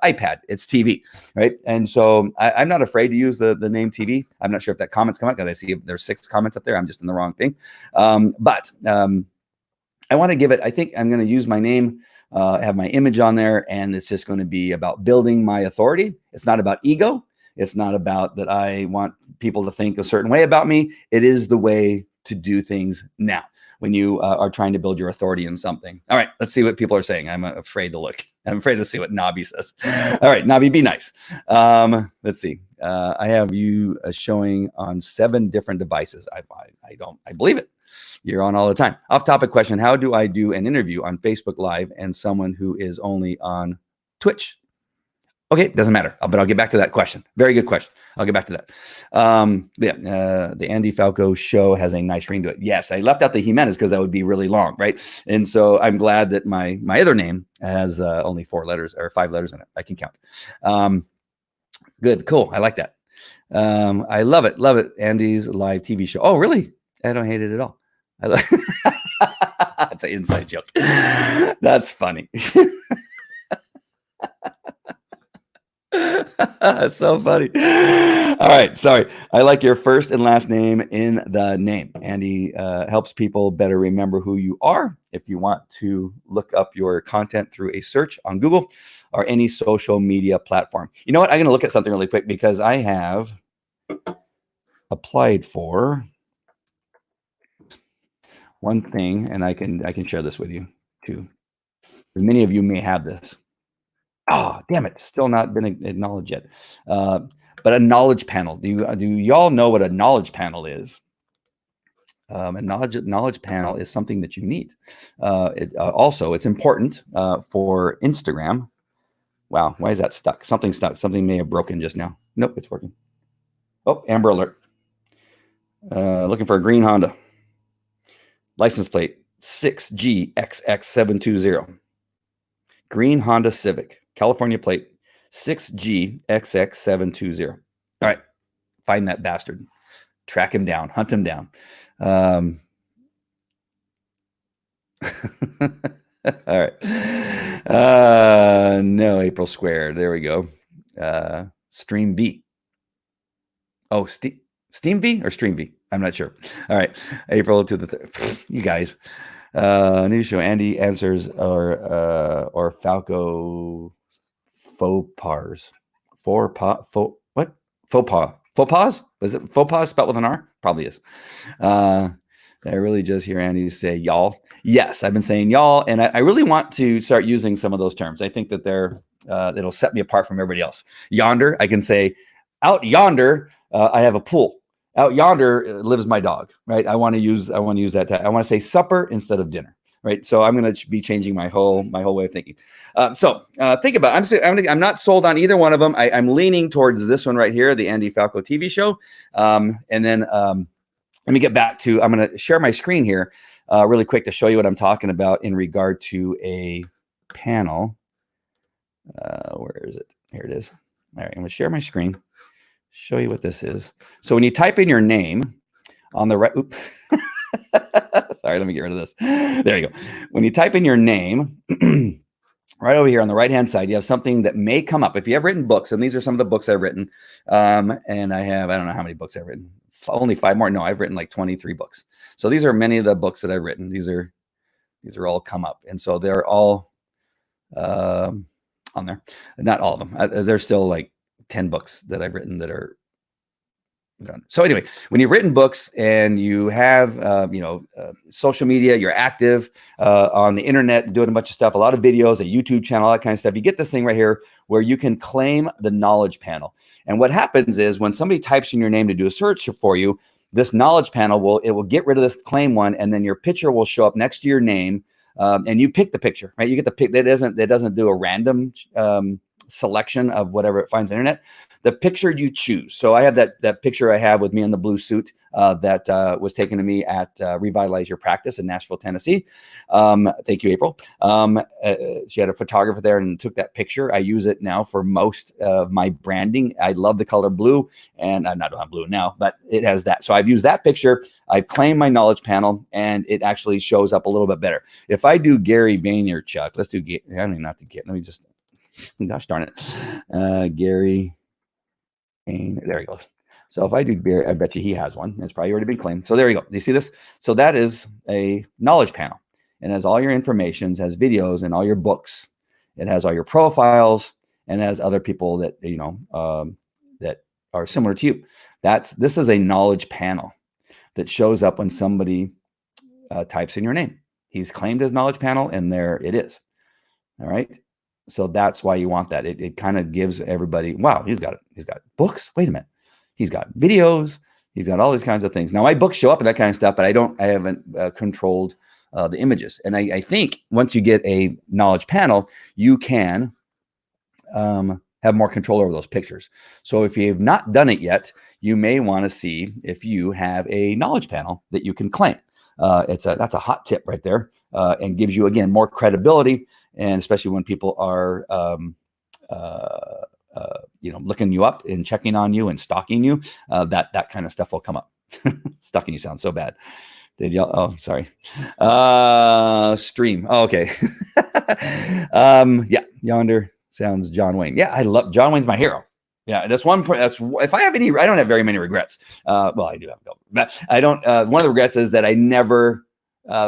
iPad. It's TV, right? And so I'm not afraid to use the name TV. I'm not sure if that comment's come out because I see there's 6 comments up there. I'm just in the wrong thing. But I want to give it, I think I'm going to use my name, have my image on there, and it's just going to be about building my authority. It's not about ego. It's not about that I want people to think a certain way about me. It is the way to do things now when you are trying to build your authority in something. All right, let's see what people are saying. I'm afraid to look. I'm afraid to see what Nobby says. All right, Nobby, be nice. Let's see. I have you showing on 7 different devices. I believe it. You're on all the time. Off-topic question: how do I do an interview on Facebook Live and someone who is only on Twitch? Okay, doesn't matter, but I'll get back to that question. Very good question. I'll get back to that. The Andy Falco show has a nice ring to it. Yes, I left out the Jimenez because that would be really long, right? And so I'm glad that my other name has only 4 letters or 5 letters in it. I can count. Good, cool. I like that. I love it. Love it. Andy's live TV show. Oh, really? I don't hate it at all. That's an inside joke. That's funny. That's so funny. All right, sorry. I like your first and last name in the name. Andy helps people better remember who you are. If you want to look up your content through a search on Google or any social media platform. You know what? I'm going to look at something really quick because I have applied for one thing, and I can share this with you too. Many of you may have this. Oh, damn it. Still not been acknowledged yet. But a knowledge panel. Do y'all know what a knowledge panel is? A knowledge panel is something that you need. Also, it's important for Instagram. Wow, why is that stuck? Something stuck. Something may have broken just now. Nope, it's working. Oh, Amber Alert. Looking for a green Honda. License plate 6GXX720. Green Honda Civic. California plate 6GXX720. All right, find that bastard. Track him down. Hunt him down. All right. No, April Square. There we go. Stream V. Oh, Steam V or Stream V? I'm not sure. All right. April to the you guys. News show. Andy answers or Falco faux pas. What? Faux pas. Faux pas? Is it faux pas spelled with an R? Probably is. I really just hear Andy say y'all. Yes, I've been saying y'all, and I really want to start using some of those terms. I think that it'll set me apart from everybody else. Yonder, I can say, out yonder, I have a pool. Out yonder lives my dog. Right? I want to use that. I want to say supper instead of dinner. Right? So I'm going to be changing my whole way of thinking. Think about it. I'm not sold on either one of them. I'm leaning towards this one right here, the Andy Falco TV show, and then. Let me get back to, I'm going to share my screen here really quick to show you what I'm talking about in regard to a panel. Where is it? Here it is. All right, I'm going to share my screen, show you what this is. So when you type in your name on the right, sorry, let me get rid of this. There you go. When you type in your name, right over here on the right-hand side, you have something that may come up. If you have written books, and these are some of the books I've written, and I don't know how many books I've written. Only 5 more. No, I've written like 23 books. So these are many of the books that I've written. These are all come up. And so they're all on there. Not all of them. There's still like 10 books that I've written that are done. So anyway, when you've written books and you have, social media, you're active on the internet, doing a bunch of stuff, a lot of videos, a YouTube channel, all that kind of stuff, you get this thing right here where you can claim the knowledge panel. And what happens is when somebody types in your name to do a search for you, this knowledge panel will get rid of this claim one, and then your picture will show up next to your name, and you pick the picture, right? You get the pick. That doesn't do a random selection of whatever it finds on the internet. The picture you choose. So I have that picture I have with me in the blue suit that was taken to me at Revitalize Your Practice in Nashville, Tennessee. Thank you, April. She had a photographer there and took that picture. I use it now for most of my branding. I love the color blue, and I'm not on blue now, but it has that. So I've used that picture. I've claimed my knowledge panel, and it actually shows up a little bit better. If I do Gary Vaynerchuk, let's do, let me just, gosh darn it. Gary. There he goes. So if I do Barry, I bet you he has one. It's probably already been claimed. So there you go. Do you see this? So that is a knowledge panel. It has all your information, has videos and all your books. It has all your profiles, and it has other people that, that are similar to you. This is a knowledge panel that shows up when somebody types in your name. He's claimed his knowledge panel, and there it is. All right. So that's why you want that. It kind of gives everybody, wow, he's got books. Wait a minute. He's got videos. He's got all these kinds of things. Now my books show up and that kind of stuff, but I haven't controlled the images. And I think once you get a knowledge panel, you can have more control over those pictures. So if you have not done it yet, you may want to see if you have a knowledge panel that you can claim. That's a hot tip right there, and gives you, again, more credibility. And especially when people are, looking you up and checking on you and stalking you, that kind of stuff will come up. Stalking you sounds so bad. Did y'all? Oh, sorry. Stream. Oh, okay. Yeah. Yonder sounds John Wayne. Yeah, I love John Wayne's my hero. Yeah, that's if I have any, I don't have very many regrets. Well, I do have a couple, but I don't. One of the regrets is that I never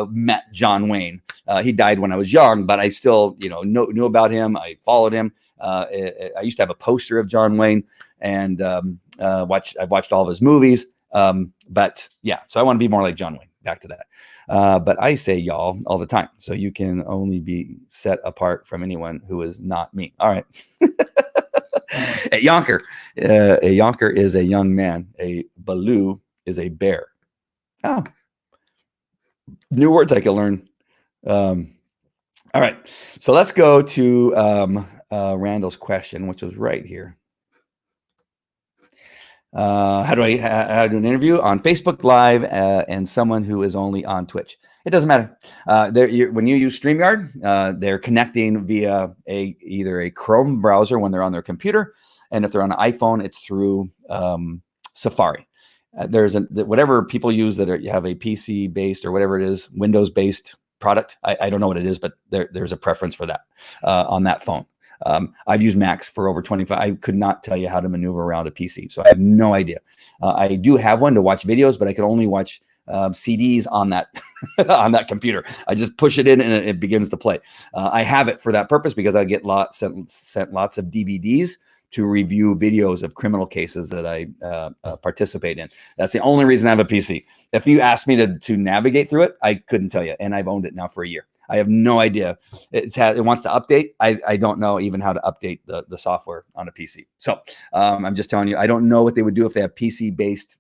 met John Wayne. He died when I was young, but I still, knew about him. I followed him. I used to have a poster of John Wayne, and I've watched all of his movies. But yeah, so I want to be more like John Wayne. back to that. But I say y'all all the time. So you can only be set apart from anyone who is not me. All right. A yonker. A yonker is a young man. A baloo is a bear. Oh, new words I can learn. All right. So let's go to Randall's question, which was right here. How do I do an interview on Facebook Live and someone who is only on Twitch? It doesn't matter. When you use StreamYard, they're connecting via either a Chrome browser when they're on their computer, and if they're on an iPhone, it's through Safari. There's whatever people use that have a PC based or whatever it is, Windows based product. I don't know what it is, but there's a preference for that on that phone. I've used Macs for over 25. I could not tell you how to maneuver around a PC, so I have no idea. I do have one to watch videos, but I can only watch CDs on that on that computer. I just push it in and it begins to play. I have it for that purpose because I get sent lots of DVDs to review videos of criminal cases that I participate in. That's the only reason I have a PC. If you asked me to navigate through it, I couldn't tell you, and I've owned it now for a year. I have no idea. It wants to update. I don't know even how to update the software on a PC. So I'm just telling you, I don't know what they would do if they have PC-based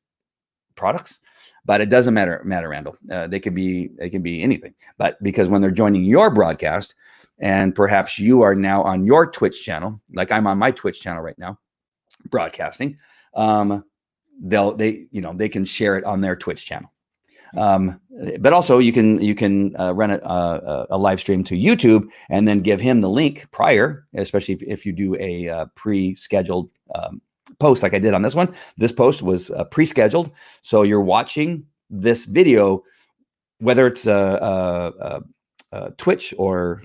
products, but it doesn't matter, Randall. They can be anything. But because when they're joining your broadcast, and perhaps you are now on your Twitch channel, like I'm on my Twitch channel right now, broadcasting, they can share it on their Twitch channel. But also you can run a live stream to YouTube and then give him the link prior, especially if you do a pre-scheduled post like I did on this one. This post was pre-scheduled, so you're watching this video, whether it's Twitch or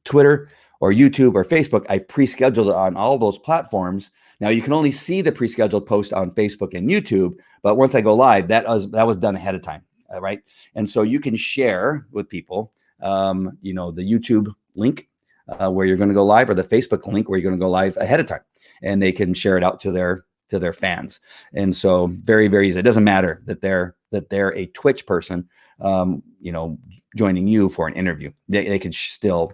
Twitter or YouTube or Facebook. I pre-scheduled it on all those platforms. Now you can only see the pre-scheduled post on Facebook and YouTube, but once I go live, that was done ahead of time, right? And so you can share with people, the YouTube link where you're going to go live, or the Facebook link where you're going to go live ahead of time, and they can share it out to their fans. And so very, very easy. It doesn't matter that they're a Twitch person, joining you for an interview. They could still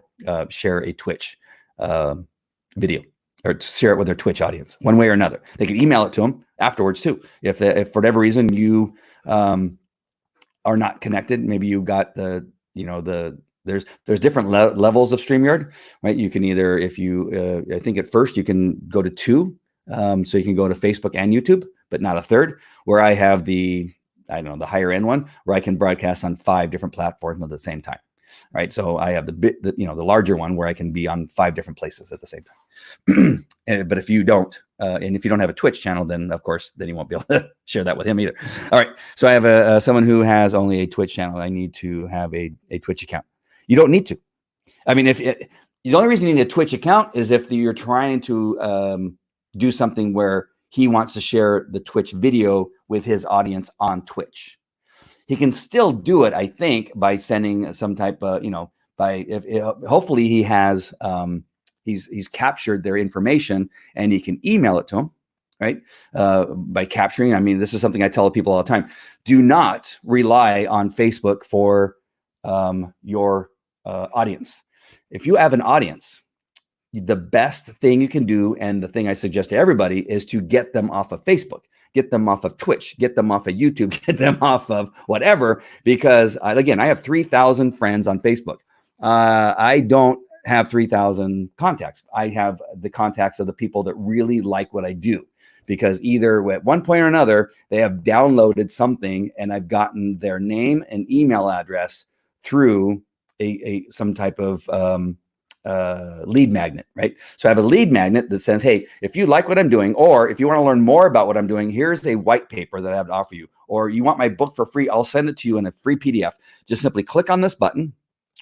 share a Twitch video, or share it with their Twitch audience one way or another. They can email it to them afterwards too. If for whatever reason you are not connected, maybe you got there's different levels of StreamYard, right? You can either, if you, I think at first you can go to 2. So you can go to Facebook and YouTube, but not a third, where I have the higher end one where I can broadcast on 5 different platforms at the same time. Right. So I have the larger one where I can be on 5 different places at the same time. But if you don't, and if you don't have a Twitch channel, then of course, then you won't be able to share that with him either. All right. So I have someone who has only a Twitch channel. I need to have a Twitch account. You don't need to. I mean, the only reason you need a Twitch account is if you're trying to do something where he wants to share the Twitch video with his audience on Twitch. He can still do it, I think, by sending some type of, hopefully he has, he's captured their information and he can email it to them, right? By capturing. I mean, this is something I tell people all the time. Do not rely on Facebook for your audience. If you have an audience, the best thing you can do, and the thing I suggest to everybody, is to get them off of Facebook, get them off of Twitch, get them off of YouTube, get them off of whatever, because I have 3,000 friends on Facebook. I don't have 3,000 contacts. I have the contacts of the people that really like what I do, because either at one point or another, they have downloaded something and I've gotten their name and email address through some type of lead magnet, right? So I have a lead magnet that says, hey, if you like what I'm doing, or if you want to learn more about what I'm doing, here's a white paper that I have to offer you, or you want my book for free, I'll send it to you in a free PDF. Just simply click on this button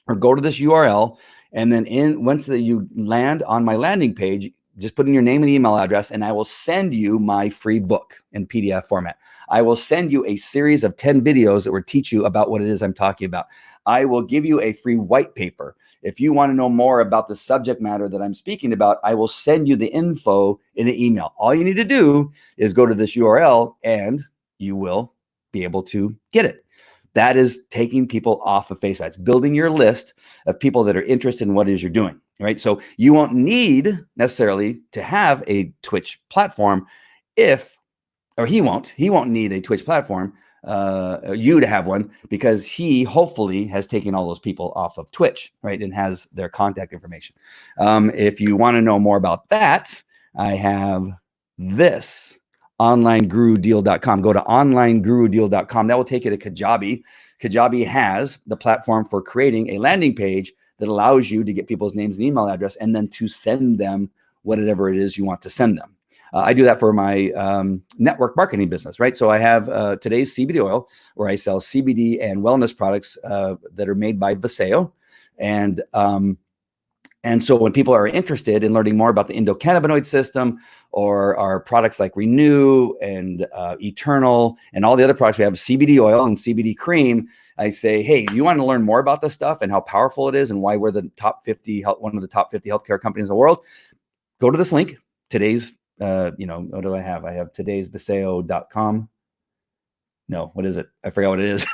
or go to this URL. And then once you land on my landing page, just put in your name and email address, and I will send you my free book in PDF format. I will send you a series of 10 videos that will teach you about what it is I'm talking about. I will give you a free white paper. If you want to know more about the subject matter that I'm speaking about, I will send you the info in an email. All you need to do is go to this URL and you will be able to get it. That is taking people off of Facebook. It's building your list of people that are interested in what it is you're doing, right? So you won't need necessarily to have a Twitch platform he won't need a Twitch platform, you to have one, because he hopefully has taken all those people off of Twitch, right? And has their contact information. If you want to know more about that, I have this, onlinegurudeal.com. Go to onlinegurudeal.com. That will take you to Kajabi. Kajabi has the platform for creating a landing page that allows you to get people's names and email address and then to send them whatever it is you want to send them. I do that for my network marketing business, right? So I have today's CBD oil, where I sell CBD and wellness products that are made by Viseo. And so when people are interested in learning more about the endocannabinoid system, or our products like Renew and Eternal and all the other products, we have CBD oil and CBD cream. I say, hey, you want to learn more about this stuff and how powerful it is and why we're one of the top 50 healthcare companies in the world? Go to this link. Today's, what do I have? I have today's Viseo.com. No, what is it? I forgot what it is.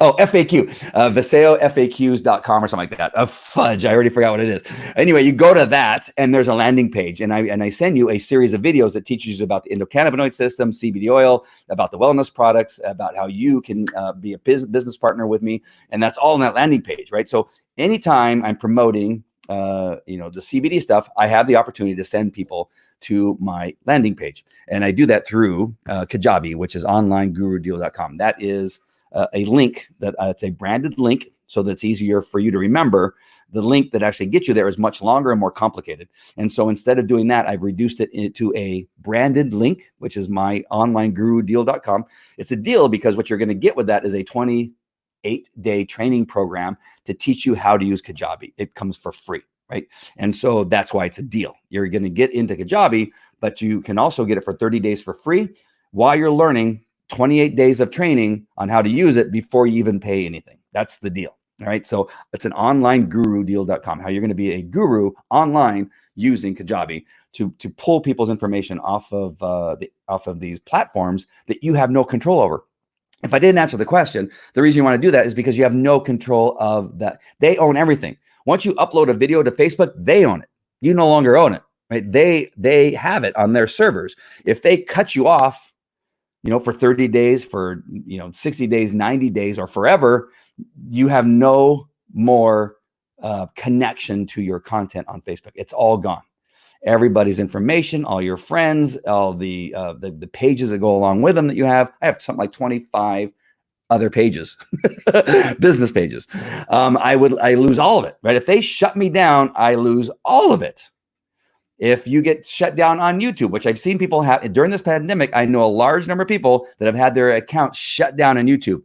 Oh, FAQ, ViseoFAQs.com or something like that. Fudge, I already forgot what it is. Anyway, you go to that and there's a landing page, and I send you a series of videos that teaches you about the endocannabinoid system, CBD oil, about the wellness products, about how you can be a business partner with me. And that's all on that landing page, right? So anytime I'm promoting the CBD stuff, I have the opportunity to send people to my landing page. And I do that through Kajabi, which is onlinegurudeal.com. That is a link that it's a branded link, so that's easier for you to remember. The link that actually gets you there is much longer and more complicated. And so instead of doing that, I've reduced it into a branded link, which is my onlinegurudeal.com. It's a deal because what you're going to get with that is a 28-day training program to teach you how to use Kajabi. It comes for free, right? And so that's why it's a deal. You're going to get into Kajabi, but you can also get it for 30 days for free while you're learning 28 days of training on how to use it before you even pay anything. That's the deal. All right. So it's an onlinegurudeal.com, how you're going to be a guru online using Kajabi to pull people's information off of these platforms that you have no control over. If I didn't answer the question, the reason you want to do that is because you have no control of that. They own everything. Once you upload a video to Facebook, they own it. You no longer own it, right? They have it on their servers. If they cut you off, for 30 days, for 60 days, 90 days, or forever, you have no more connection to your content on Facebook. It's all gone. Everybody's information, all your friends, all the pages that go along with them that you have. I have something like 25 other pages, business pages. I lose all of it, right? If they shut me down, I lose all of it. If you get shut down on YouTube, which I've seen people have during this pandemic, I know a large number of people that have had their accounts shut down on YouTube.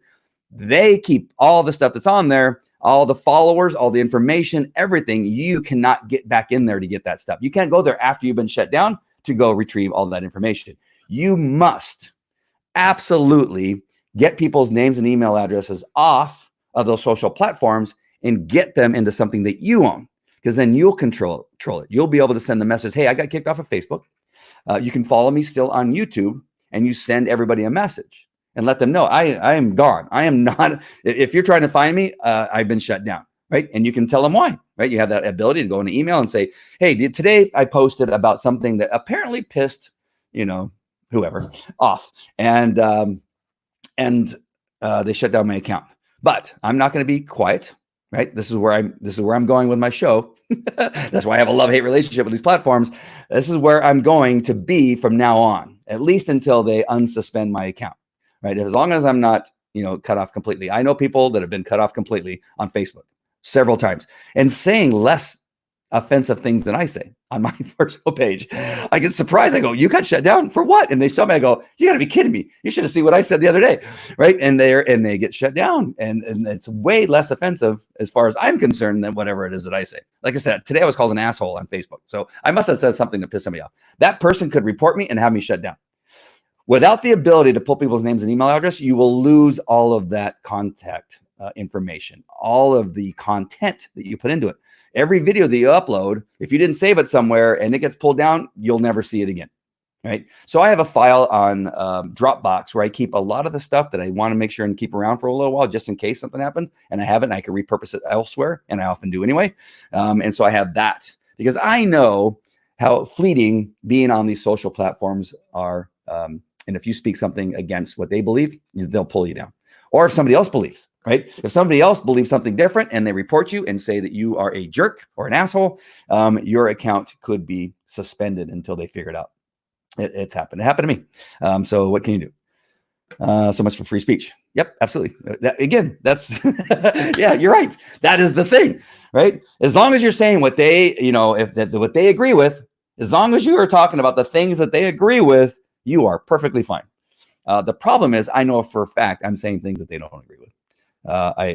They keep all the stuff that's on there, all the followers, all the information, everything. You cannot get back in there to get that stuff. You can't go there after you've been shut down to go retrieve all that information. You must absolutely get people's names and email addresses off of those social platforms and get them into something that you own, because then you'll control it. You'll be able to send the message, hey, I got kicked off of Facebook. You can follow me still on YouTube, and you send everybody a message and let them know I am gone. I am not. If you're trying to find me, I've been shut down, right? And you can tell them why, right? You have that ability to go in an email and say, hey, today I posted about something that apparently pissed, whoever off, and they shut down my account. But I'm not going to be quiet, right? This is where I'm going with my show. That's why I have a love-hate relationship with these platforms. This is where I'm going to be from now on, at least until they unsuspend my account, right? As long as I'm not, cut off completely. I know people that have been cut off completely on Facebook several times and saying less offensive things than I say on my personal page. I get surprised. I go, you got shut down for what? And they show me, I go, you gotta be kidding me. You should have seen what I said the other day. Right. And they get shut down, and it's way less offensive as far as I'm concerned than whatever it is that I say. Like I said, today I was called an asshole on Facebook. So I must have said something that pissed somebody off. That person could report me and have me shut down. Without the ability to pull people's names and email address, you will lose all of that contact information, all of the content that you put into it. Every video that you upload, if you didn't save it somewhere and it gets pulled down, you'll never see it again. right? So I have a file on Dropbox where I keep a lot of the stuff that I want to make sure and keep around for a little while, just in case something happens, and I have it and I can repurpose it elsewhere, and I often do anyway. And so I have that because I know how fleeting being on these social platforms are. And if you speak something against what they believe, they'll pull you down. Or if somebody else believes, right? If somebody else believes something different and they report you and say that you are a jerk or an asshole, your account could be suspended until they figure it out. It's happened. It happened to me. So what can you do? So much for free speech. Yep, absolutely. That's yeah, you're right. That is the thing, right? As long as you're saying what they, what they agree with, as long as you are talking about the things that they agree with, you are perfectly fine. The problem is, I know for a fact I'm saying things that they don't agree with.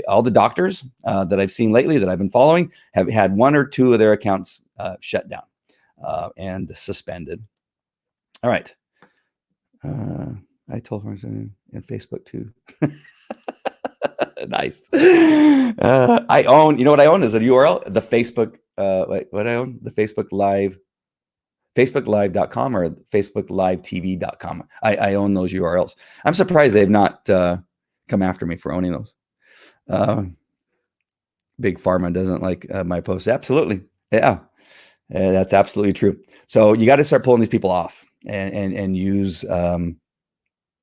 All the doctors that I've seen lately that I've been following have had one or two of their accounts shut down and suspended. All right. I told her in Facebook too. Nice. I own, you know what I own is a URL, the Facebook, what I own, the Facebook Live, facebooklive.com or facebooklivetv.com. I own those URLs. I'm surprised they've not come after me for owning those. Big Pharma doesn't like my posts. Absolutely. Yeah, that's absolutely true. So you got to start pulling these people off and use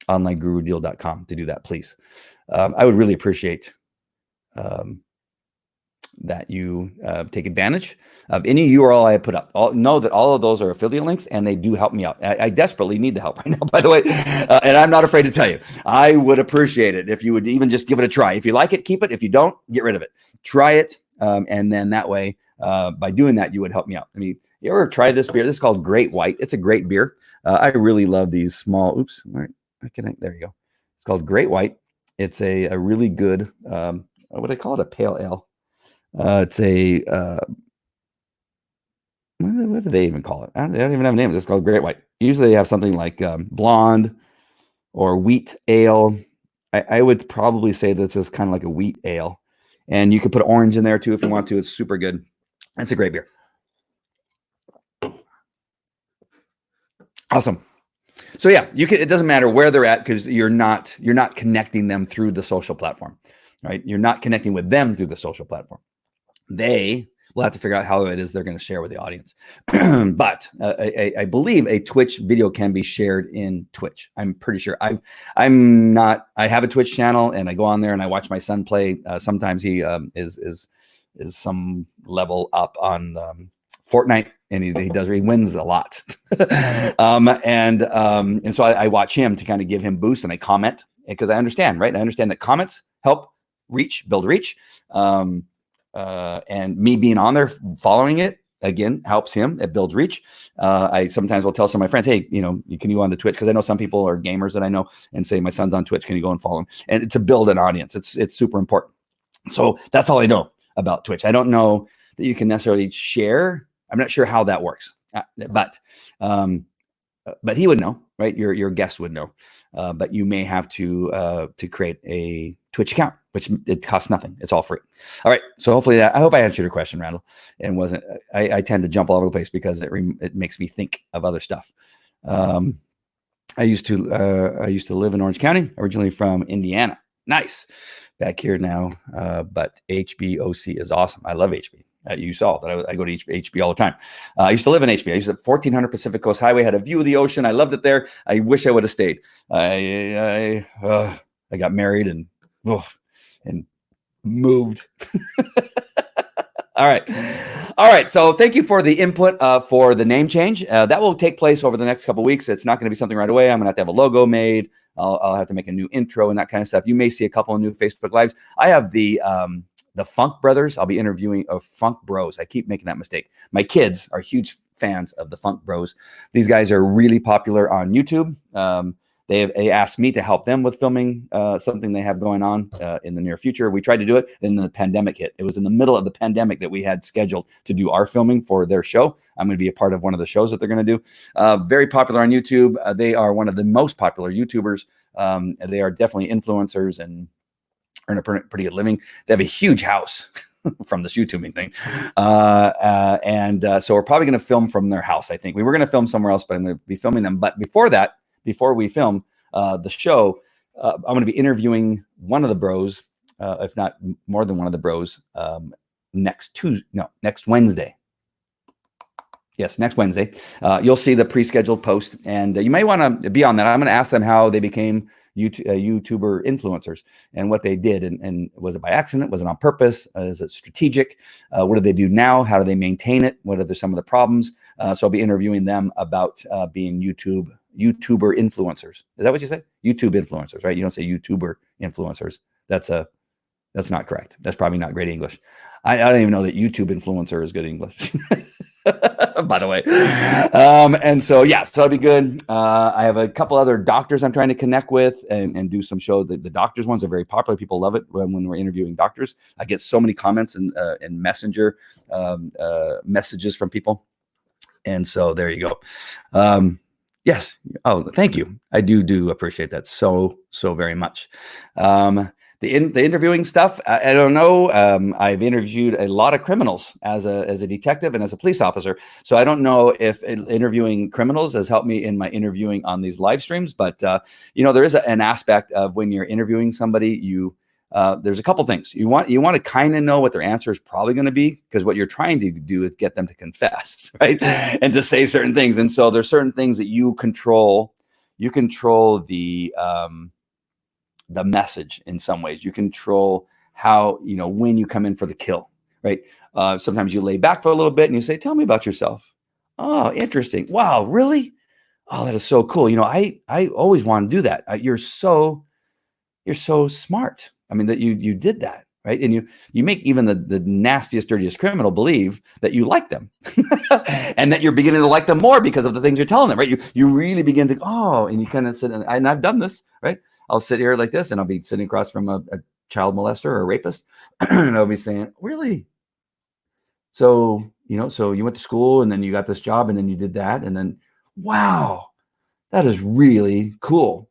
onlinegurudeal.com to do that, please. I would really appreciate that you take advantage of any URL I put up. Know that all of those are affiliate links and they do help me out. I desperately need the help right now, by the way. And I'm not afraid to tell you, I would appreciate it if you would even just give it a try. If you like it, keep it. If you don't, get rid of it. Try it. And then that way, by doing that, you would help me out. I mean, you ever try this beer? This is called Great White. It's a great beer. I really love these small, oops, all right, there you go. It's called Great White. It's a really good, what do they call it? A pale ale. It's a, what do they even call it? They don't even have a name. It's called Great White. Usually they have something like blonde or wheat ale. I would probably say this is kind of like a wheat ale. And you could put orange in there too if you want to. It's super good. It's a great beer. Awesome. So yeah, it doesn't matter where they're at because you're not connecting them through the social platform, right? You're not connecting with them through the social platform. They will have to figure out how it is they're going to share with the audience. But I believe a Twitch video can be shared in Twitch. I'm pretty sure. I have a Twitch channel and I go on there and I watch my son play. Sometimes he is some level up on Fortnite, and he wins a lot. And so I watch him to kind of give him boost, and I comment because I understand, right? I understand that comments help build reach. And me being on there, following it, again, helps him. It builds reach. I sometimes will tell some of my friends, hey, can you go on the Twitch? Because I know some people are gamers that I know and say, my son's on Twitch. Can you go and follow him? And to build an audience, it's super important. So that's all I know about Twitch. I don't know that you can necessarily share. I'm not sure how that works, but he would know, right? Your guest would know, but you may have to create a Twitch account, which it costs nothing. It's all free. All right. So hopefully I hope I answered your question, Randall, and wasn't. I tend to jump all over the place because it makes me think of other stuff. I used to live in Orange County, originally from Indiana. Nice. Back here now, but HBOC is awesome. I love HB. You saw that I go to HB all the time. I used to live in HB. I used to 1400 Pacific Coast Highway, had a view of the ocean. I loved it there. I wish I would have stayed. I got married and moved. All right. So thank you for the input for the name change. That will take place over the next couple of weeks. It's not going to be something right away. I'm going to have a logo made. I'll have to make a new intro and that kind of stuff. You may see a couple of new Facebook Lives. I have the Funk Brothers. I'll be interviewing Funk Bros. I keep making that mistake. My kids are huge fans of the Funk Bros. These guys are really popular on YouTube. They asked me to help them with filming something they have going on in the near future. We tried to do it, then the pandemic hit. It was in the middle of the pandemic that we had scheduled to do our filming for their show. I'm going to be a part of one of the shows that they're going to do. Very popular on YouTube. They are one of the most popular YouTubers. They are definitely influencers and earn a pretty good living. They have a huge house. from this YouTubing thing. So we're probably going to film from their house. I think we were going to film somewhere else, but I'm going to be filming them. But before that, before we film the show, I'm going to be interviewing one of the bros, if not more than one of the bros, next Wednesday. Yes, next Wednesday. You'll see the pre-scheduled post, and you may want to be on that. I'm going to ask them how they became YouTuber influencers and what they did. And was it by accident? Was it on purpose? Is it strategic? What do they do now? How do they maintain it? What are some of the problems? So I'll be interviewing them about being YouTuber influencers. Is that what you say? YouTube influencers, right? You don't say YouTuber influencers. That's not correct. That's probably not great English. I don't even know that YouTube influencer is good English. By the way. And so, yeah, so that'll be good. I have a couple other doctors I'm trying to connect with and do some shows. The doctors ones are very popular. People love it when we're interviewing doctors. I get so many comments and messenger messages from people. And so there you go. Yes. Oh, thank you. I do appreciate that so very much. The interviewing stuff, I don't know. I've interviewed a lot of criminals as a detective and as a police officer. So I don't know if interviewing criminals has helped me in my interviewing on these live streams. But there is an aspect of when you're interviewing somebody, there's a couple things you want to kind of know what their answer is probably going to be, because what you're trying to do is get them to confess, right, and to say certain things. And so there's certain things that you control. You control the message in some ways. You control how, when you come in for the kill, right? Sometimes you lay back for a little bit and you say, tell me about yourself. Oh, interesting. Wow, really? Oh, that is so cool. I always want to do that. You're so smart. I mean, that you did that, right? And you make even the nastiest, dirtiest criminal believe that you like them and that you're beginning to like them more because of the things you're telling them, right? You really begin to, and you kind of sit, and I've done this, right? I'll sit here like this, and I'll be sitting across from a child molester or a rapist, and I'll be saying, really? So you went to school, and then you got this job, and then you did that, and then, wow, that is really cool.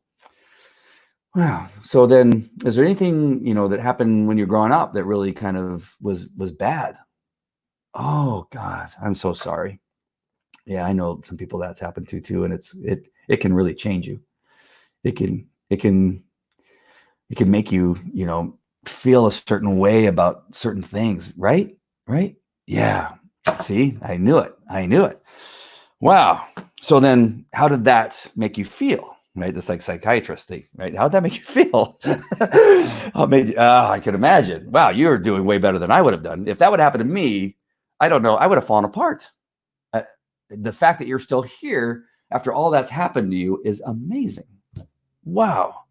Wow. So then, is there anything, that happened when you're growing up that really kind of was bad? Oh God, I'm so sorry. Yeah, I know some people that's happened to too, and it can really change you. It can make you, feel a certain way about certain things, right? Right? Yeah. See, I knew it. Wow. So then how did that make you feel? Right? This like psychiatrist thing, right? How'd that make you feel? I could imagine. Wow, you're doing way better than I would have done. If that would happen to me, I don't know, I would have fallen apart. The fact that you're still here after all that's happened to you is amazing. Wow.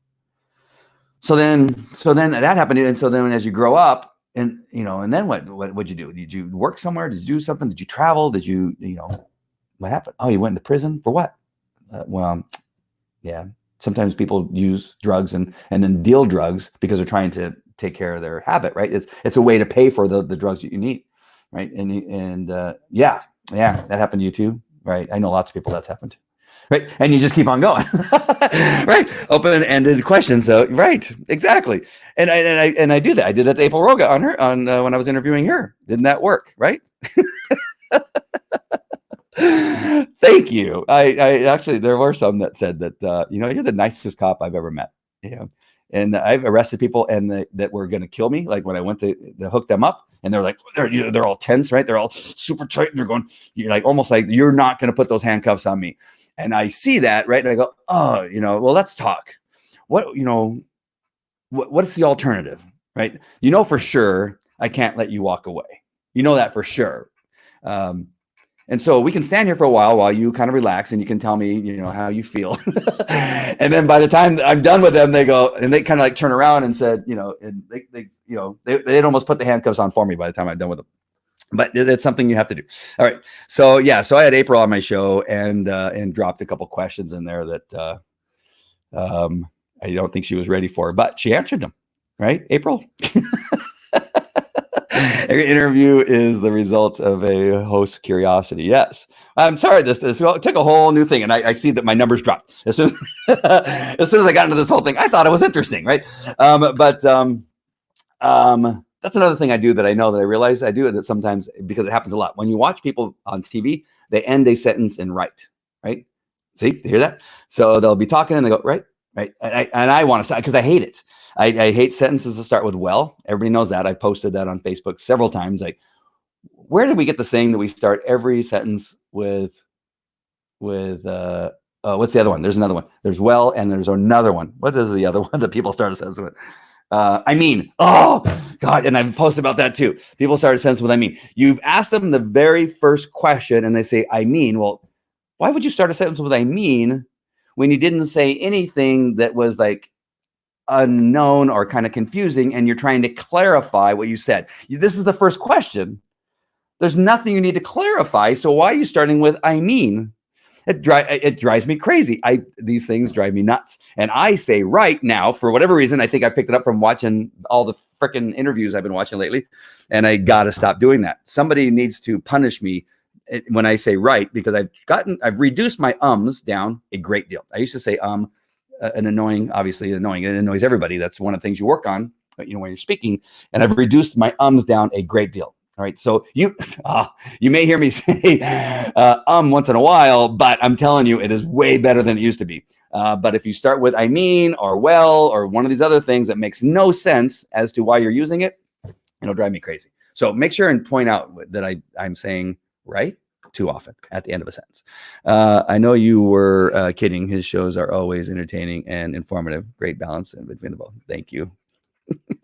So then that happened. And so then as you grow up and then what'd you do? Did you work somewhere? Did you do something? Did you travel? Did you, what happened? Oh, you went into prison for what? Yeah. Sometimes people use drugs and then deal drugs because they're trying to take care of their habit, right? It's a way to pay for the drugs that you need. Right. And yeah, that happened to you too. Right. I know lots of people that's happened to. Right. And you just keep on going. Right. Open-ended questions. So, right. Exactly. And I do that. I did that to April Roga on when I was interviewing her. Didn't that work? Right. Thank you. I actually, there were some that said that, you're the nicest cop I've ever met. And I've arrested people that were going to kill me. Like when I went to hook them up, and they're like, they're all tense, right? They're all super tight. And they're going, you're like, almost like you're not going to put those handcuffs on me. And I see that, right? And I go, oh, well, let's talk. What's the alternative, right? For sure, I can't let you walk away. That for sure. And so we can stand here for a while you kind of relax and you can tell me, how you feel. And then by the time I'm done with them, they go and they kind of like turn around and said, and they'd almost put the handcuffs on for me by the time I'm done with them. But it's something you have to do. All right. So yeah, so I had April on my show and dropped a couple questions in there that I don't think she was ready for, but she answered them. Right, April? Every interview is the result of a host's curiosity. Yes. I'm sorry. This took a whole new thing. And I see that my numbers dropped as soon as I got into this whole thing. I thought it was interesting. Right. But that's That's another thing I do that I know that I realize I do it that sometimes because it happens a lot. When you watch people on TV, they end a sentence in right. See, you hear that? So they'll be talking and they go, right. And I want to say, because I hate it. I hate sentences that start with well. Everybody knows that. I posted that on Facebook several times. Like, where did we get this thing that we start every sentence with what's the other one? There's another one. There's well, and there's another one. What is the other one that people start a sentence with? I mean, oh God. And I've posted about that too. People start a sentence with I mean. You've asked them the very first question and they say, I mean. Well, why would you start a sentence with I mean when you didn't say anything that was like unknown or kind of confusing and you're trying to clarify what you said? This is the first question. There's nothing you need to clarify. So why are you starting with I mean? It drives me crazy. These things drive me nuts. And I say right now, for whatever reason, I think I picked it up from watching all the freaking interviews I've been watching lately. And I got to stop doing that. Somebody needs to punish me when I say right, because I've reduced my ums down a great deal. I used to say obviously annoying. It annoys everybody. That's one of the things you work on, when you're speaking. And I've reduced my ums down a great deal. All right. So you may hear me say once in a while, but I'm telling you, it is way better than it used to be. But if you start with I mean or well or one of these other things that makes no sense as to why you're using it, it'll drive me crazy. So make sure and point out that I'm saying right too often at the end of a sentence. I know you were kidding. His shows are always entertaining and informative. Great balance in between the both. Thank you.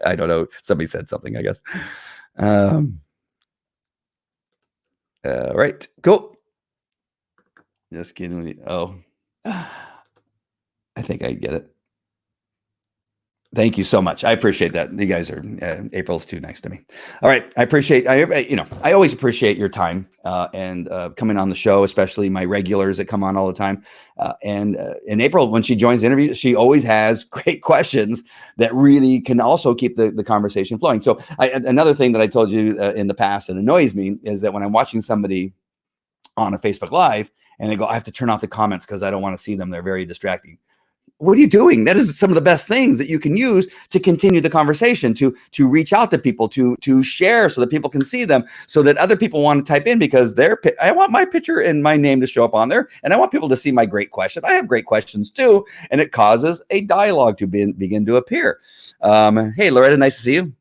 I don't know. Somebody said something, I guess. Right. Cool. Just kidding. Oh, I think I get it. Thank you so much. I appreciate that. You guys are, April's too nice to me. All right. I always appreciate your time and coming on the show, especially my regulars that come on all the time. And in April, when she joins the interview, she always has great questions that really can also keep the conversation flowing. So another thing that I told you in the past that annoys me is that when I'm watching somebody on a Facebook Live and they go, I have to turn off the comments because I don't want to see them. They're very distracting. What are you doing? That is some of the best things that you can use to continue the conversation, to reach out to people, to share so that people can see them, so that other people want to type in because I want my picture and my name to show up on there, and I want people to see my great question. I have great questions too, and it causes a dialogue to begin to appear. Hey, Loretta, nice to see you.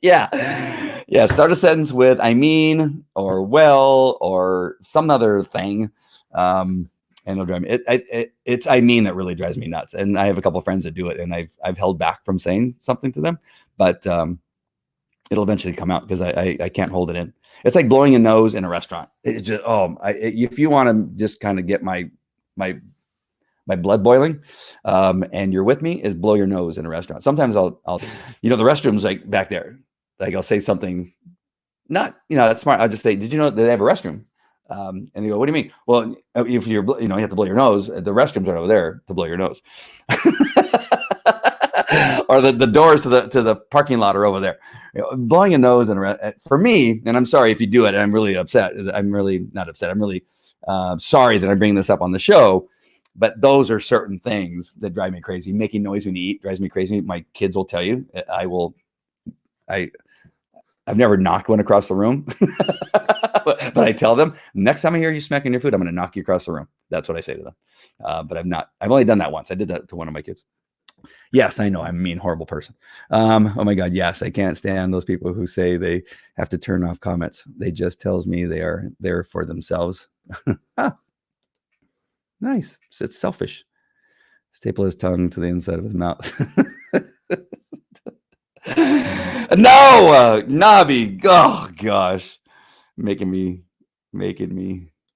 Yeah. Start a sentence with I mean or well or some other thing. And it'll drive me. It's I mean that really drives me nuts. And I have a couple of friends that do it, and I've held back from saying something to them, but it'll eventually come out because I can't hold it in. It's like blowing a nose in a restaurant. It just if you want to just kind of get my blood boiling, and you're with me, is blow your nose in a restaurant. Sometimes I'll the restroom's like back there. Like I'll say something not that's smart. I'll just say, did you know that they have a restroom? And they go, what do you mean? Well, if you have to blow your nose, the restrooms are over there to blow your nose. Or the doors to the parking lot are over there. Blowing a nose for me, and I'm sorry if you do it, and I'm really upset. I'm really not upset. I'm really sorry that I'm bringing this up on the show, but those are certain things that drive me crazy. Making noise when you eat drives me crazy. My kids will tell you. I've never knocked one across the room, but I tell them next time I hear you smacking your food, I'm going to knock you across the room. That's what I say to them. But I've only done that once. I did that to one of my kids. Yes, I know I'm a mean, horrible person. Oh my God. Yes. I can't stand those people who say they have to turn off comments. They just tells me they are there for themselves. Nice. It's selfish. Staple his tongue to the inside of his mouth. No, Nabi. Oh gosh, making me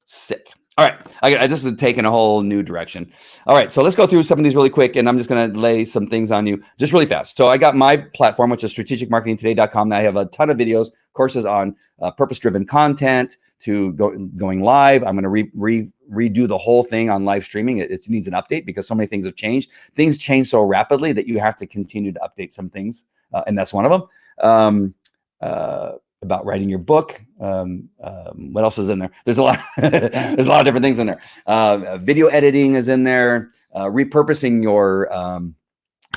sick. All right, this is taking a whole new direction. All right, so let's go through some of these really quick, and I'm just going to lay some things on you just really fast. So I got my platform, which is strategicmarketingtoday.com. I have a ton of videos, courses on purpose-driven content to going live. I'm going to redo the whole thing on live streaming. It needs an update because so many things have changed. Things change so rapidly that you have to continue to update some things. And that's one of them. About writing your book. What else is in there? There's a lot. There's a lot of different things in there. Video editing is in there. Repurposing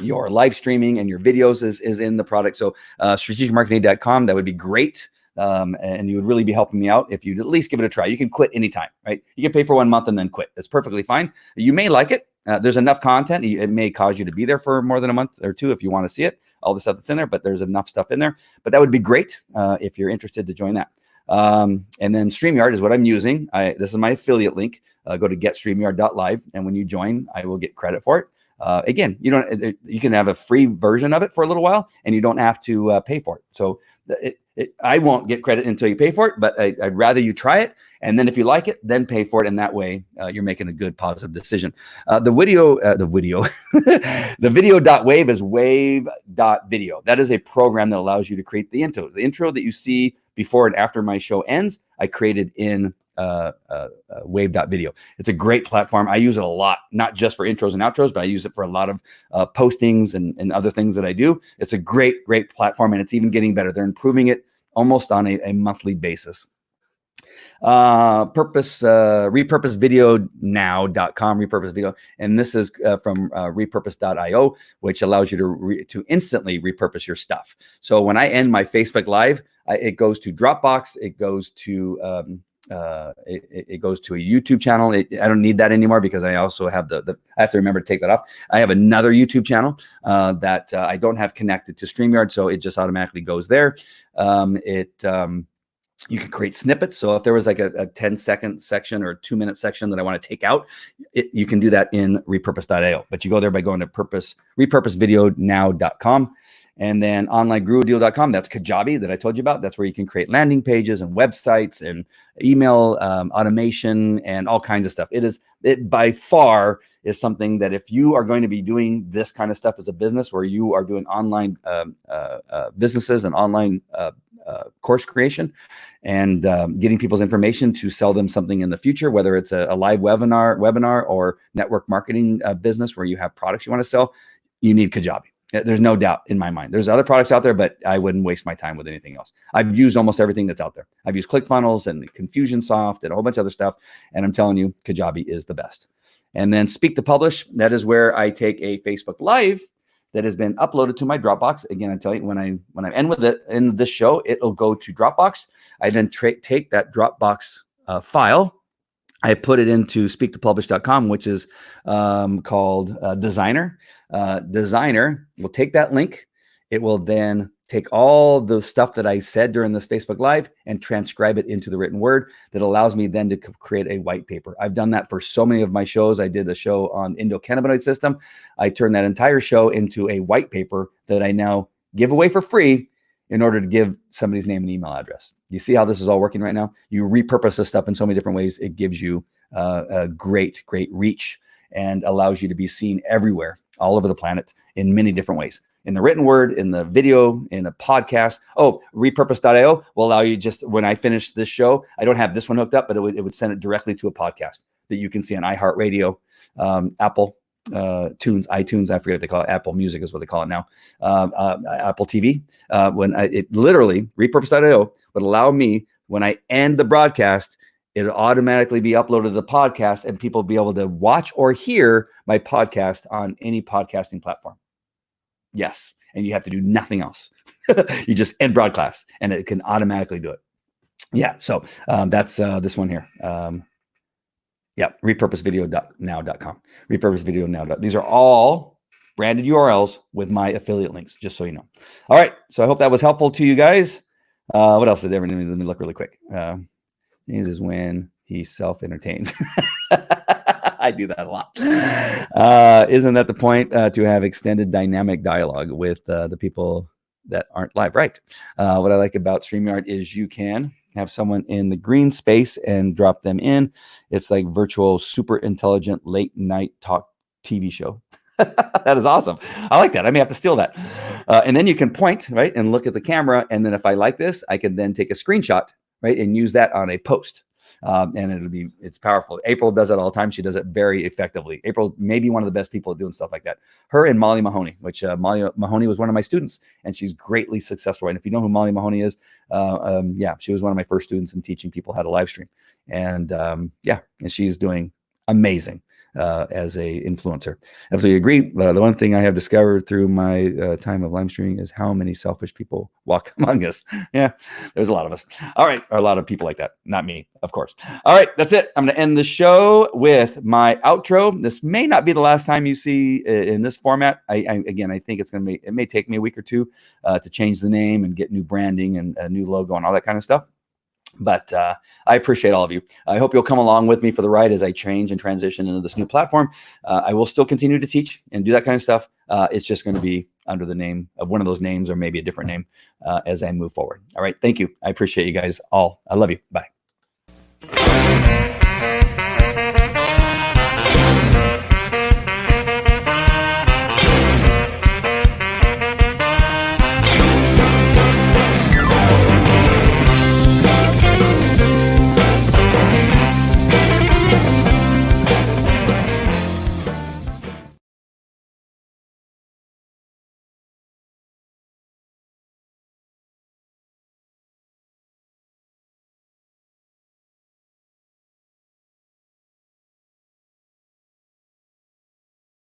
your live streaming and your videos is in the product. So strategicmarketing.com, that would be great. And you would really be helping me out if you'd at least give it a try. You can quit anytime, right? You can pay for 1 month and then quit. That's perfectly fine. You may like it. There's enough content. It may cause you to be there for more than a month or two if you want to see it, all the stuff that's in there, but there's enough stuff in there. But that would be great if you're interested to join that. And then StreamYard is what I'm using. This is my affiliate link. Go to getstreamyard.live. And when you join, I will get credit for it. Again, you can have a free version of it for a little while and you don't have to pay for it. So I won't get credit until you pay for it, but I'd rather you try it. And then if you like it, then pay for it. And that way you're making a good, positive decision. The video.wave is wave.video. That is a program that allows you to create the intro. The intro that you see before and after my show ends, I created in wave.video. It's a great platform. I use it a lot, not just for intros and outros, but I use it for a lot of postings and other things that I do. It's a great platform, and it's even getting better. They're improving it almost on a monthly basis. repurposevideonow.com, repurpose video. And this is from repurpose.io, which allows you to instantly repurpose your stuff. So when I end my Facebook Live, it goes to Dropbox. It goes to it goes to a YouTube channel. I don't need that anymore because I also have I have to remember to take that off. I have another YouTube channel that I don't have connected to StreamYard, so it just automatically goes there. You can create snippets. So if there was like a 10-second section or a 2-minute section that I want to take out, you can do that in repurpose.io. But you go there by going to repurposevideonow.com. And then onlinegurudeal.com, that's Kajabi that I told you about. That's where you can create landing pages and websites and email automation and all kinds of stuff. It by far is something that if you are going to be doing this kind of stuff as a business where you are doing online businesses and online course creation and getting people's information to sell them something in the future, whether it's a live webinar or network marketing business where you have products you want to sell, you need Kajabi. There's no doubt in my mind. There's other products out there, but I wouldn't waste my time with anything else. I've used almost everything that's out there. I've used ClickFunnels and Confusionsoft and a whole bunch of other stuff. And I'm telling you, Kajabi is the best. And then Speak to Publish. That is where I take a Facebook Live that has been uploaded to my Dropbox. Again, I tell you, when I end with it in this show, it'll go to Dropbox. I then take that Dropbox file. I put it into speaktopublish.com, which is called Designer. Designer will take that link. It will then take all the stuff that I said during this Facebook Live and transcribe it into the written word that allows me then to create a white paper. I've done that for so many of my shows. I did a show on endocannabinoid system. I turned that entire show into a white paper that I now give away for free in order to give somebody's name and email address. You see how this is all working right now? You repurpose this stuff in so many different ways. It gives you a great reach and allows you to be seen everywhere, all over the planet in many different ways. In the written word, in the video, in a podcast. Oh, repurpose.io will allow you just, when I finish this show, I don't have this one hooked up, but it would send it directly to a podcast that you can see on iHeartRadio, Apple, iTunes, I forget what they call it. Apple Music is what they call it now. Apple TV. It literally, repurpose.io would allow me, when I end the broadcast, it'll automatically be uploaded to the podcast and people will be able to watch or hear my podcast on any podcasting platform. Yes. And you have to do nothing else. You just end broadcast and it can automatically do it. Yeah. So that's this one here. repurposevideonow.com. Repurposevideonow. These are all branded URLs with my affiliate links, just so you know. All right. So I hope that was helpful to you guys. What else is there? Let me look really quick. This is when he self-entertains. I do that a lot. Isn't that the point, to have extended dynamic dialogue with the people that aren't live? Right. What I like about StreamYard is you can have someone in the green space and drop them in. It's like virtual, super intelligent late night talk TV show. That is awesome. I like that. I may have to steal that. And then you can point, right, and look at the camera. And then if I like this, I can then take a screenshot, right, and use that on a post. And it's powerful. April does it all the time. She does it very effectively. April may be one of the best people at doing stuff like that. Her and Molly Mahoney, which Molly Mahoney was one of my students, and she's greatly successful. And if you know who Molly Mahoney is, she was one of my first students in teaching people how to live stream. And and she's doing amazing. as a influencer. Absolutely agree. The one thing I have discovered through my time of live streaming is how many selfish people walk among us. Yeah, there's a lot of us. All right, or a lot of people like that. Not me, of course. All right, that's it. I'm going to end the show with my outro. This may not be the last time you see in this format. Again, I think it may take me a week or two to change the name and get new branding and a new logo and all that kind of stuff. But I appreciate all of you. I hope you'll come along with me for the ride as I change and transition into this new platform. I will still continue to teach and do that kind of stuff. It's just going to be under the name of one of those names or maybe a different name as I move forward. All right. Thank you. I appreciate you guys all. I love you. Bye.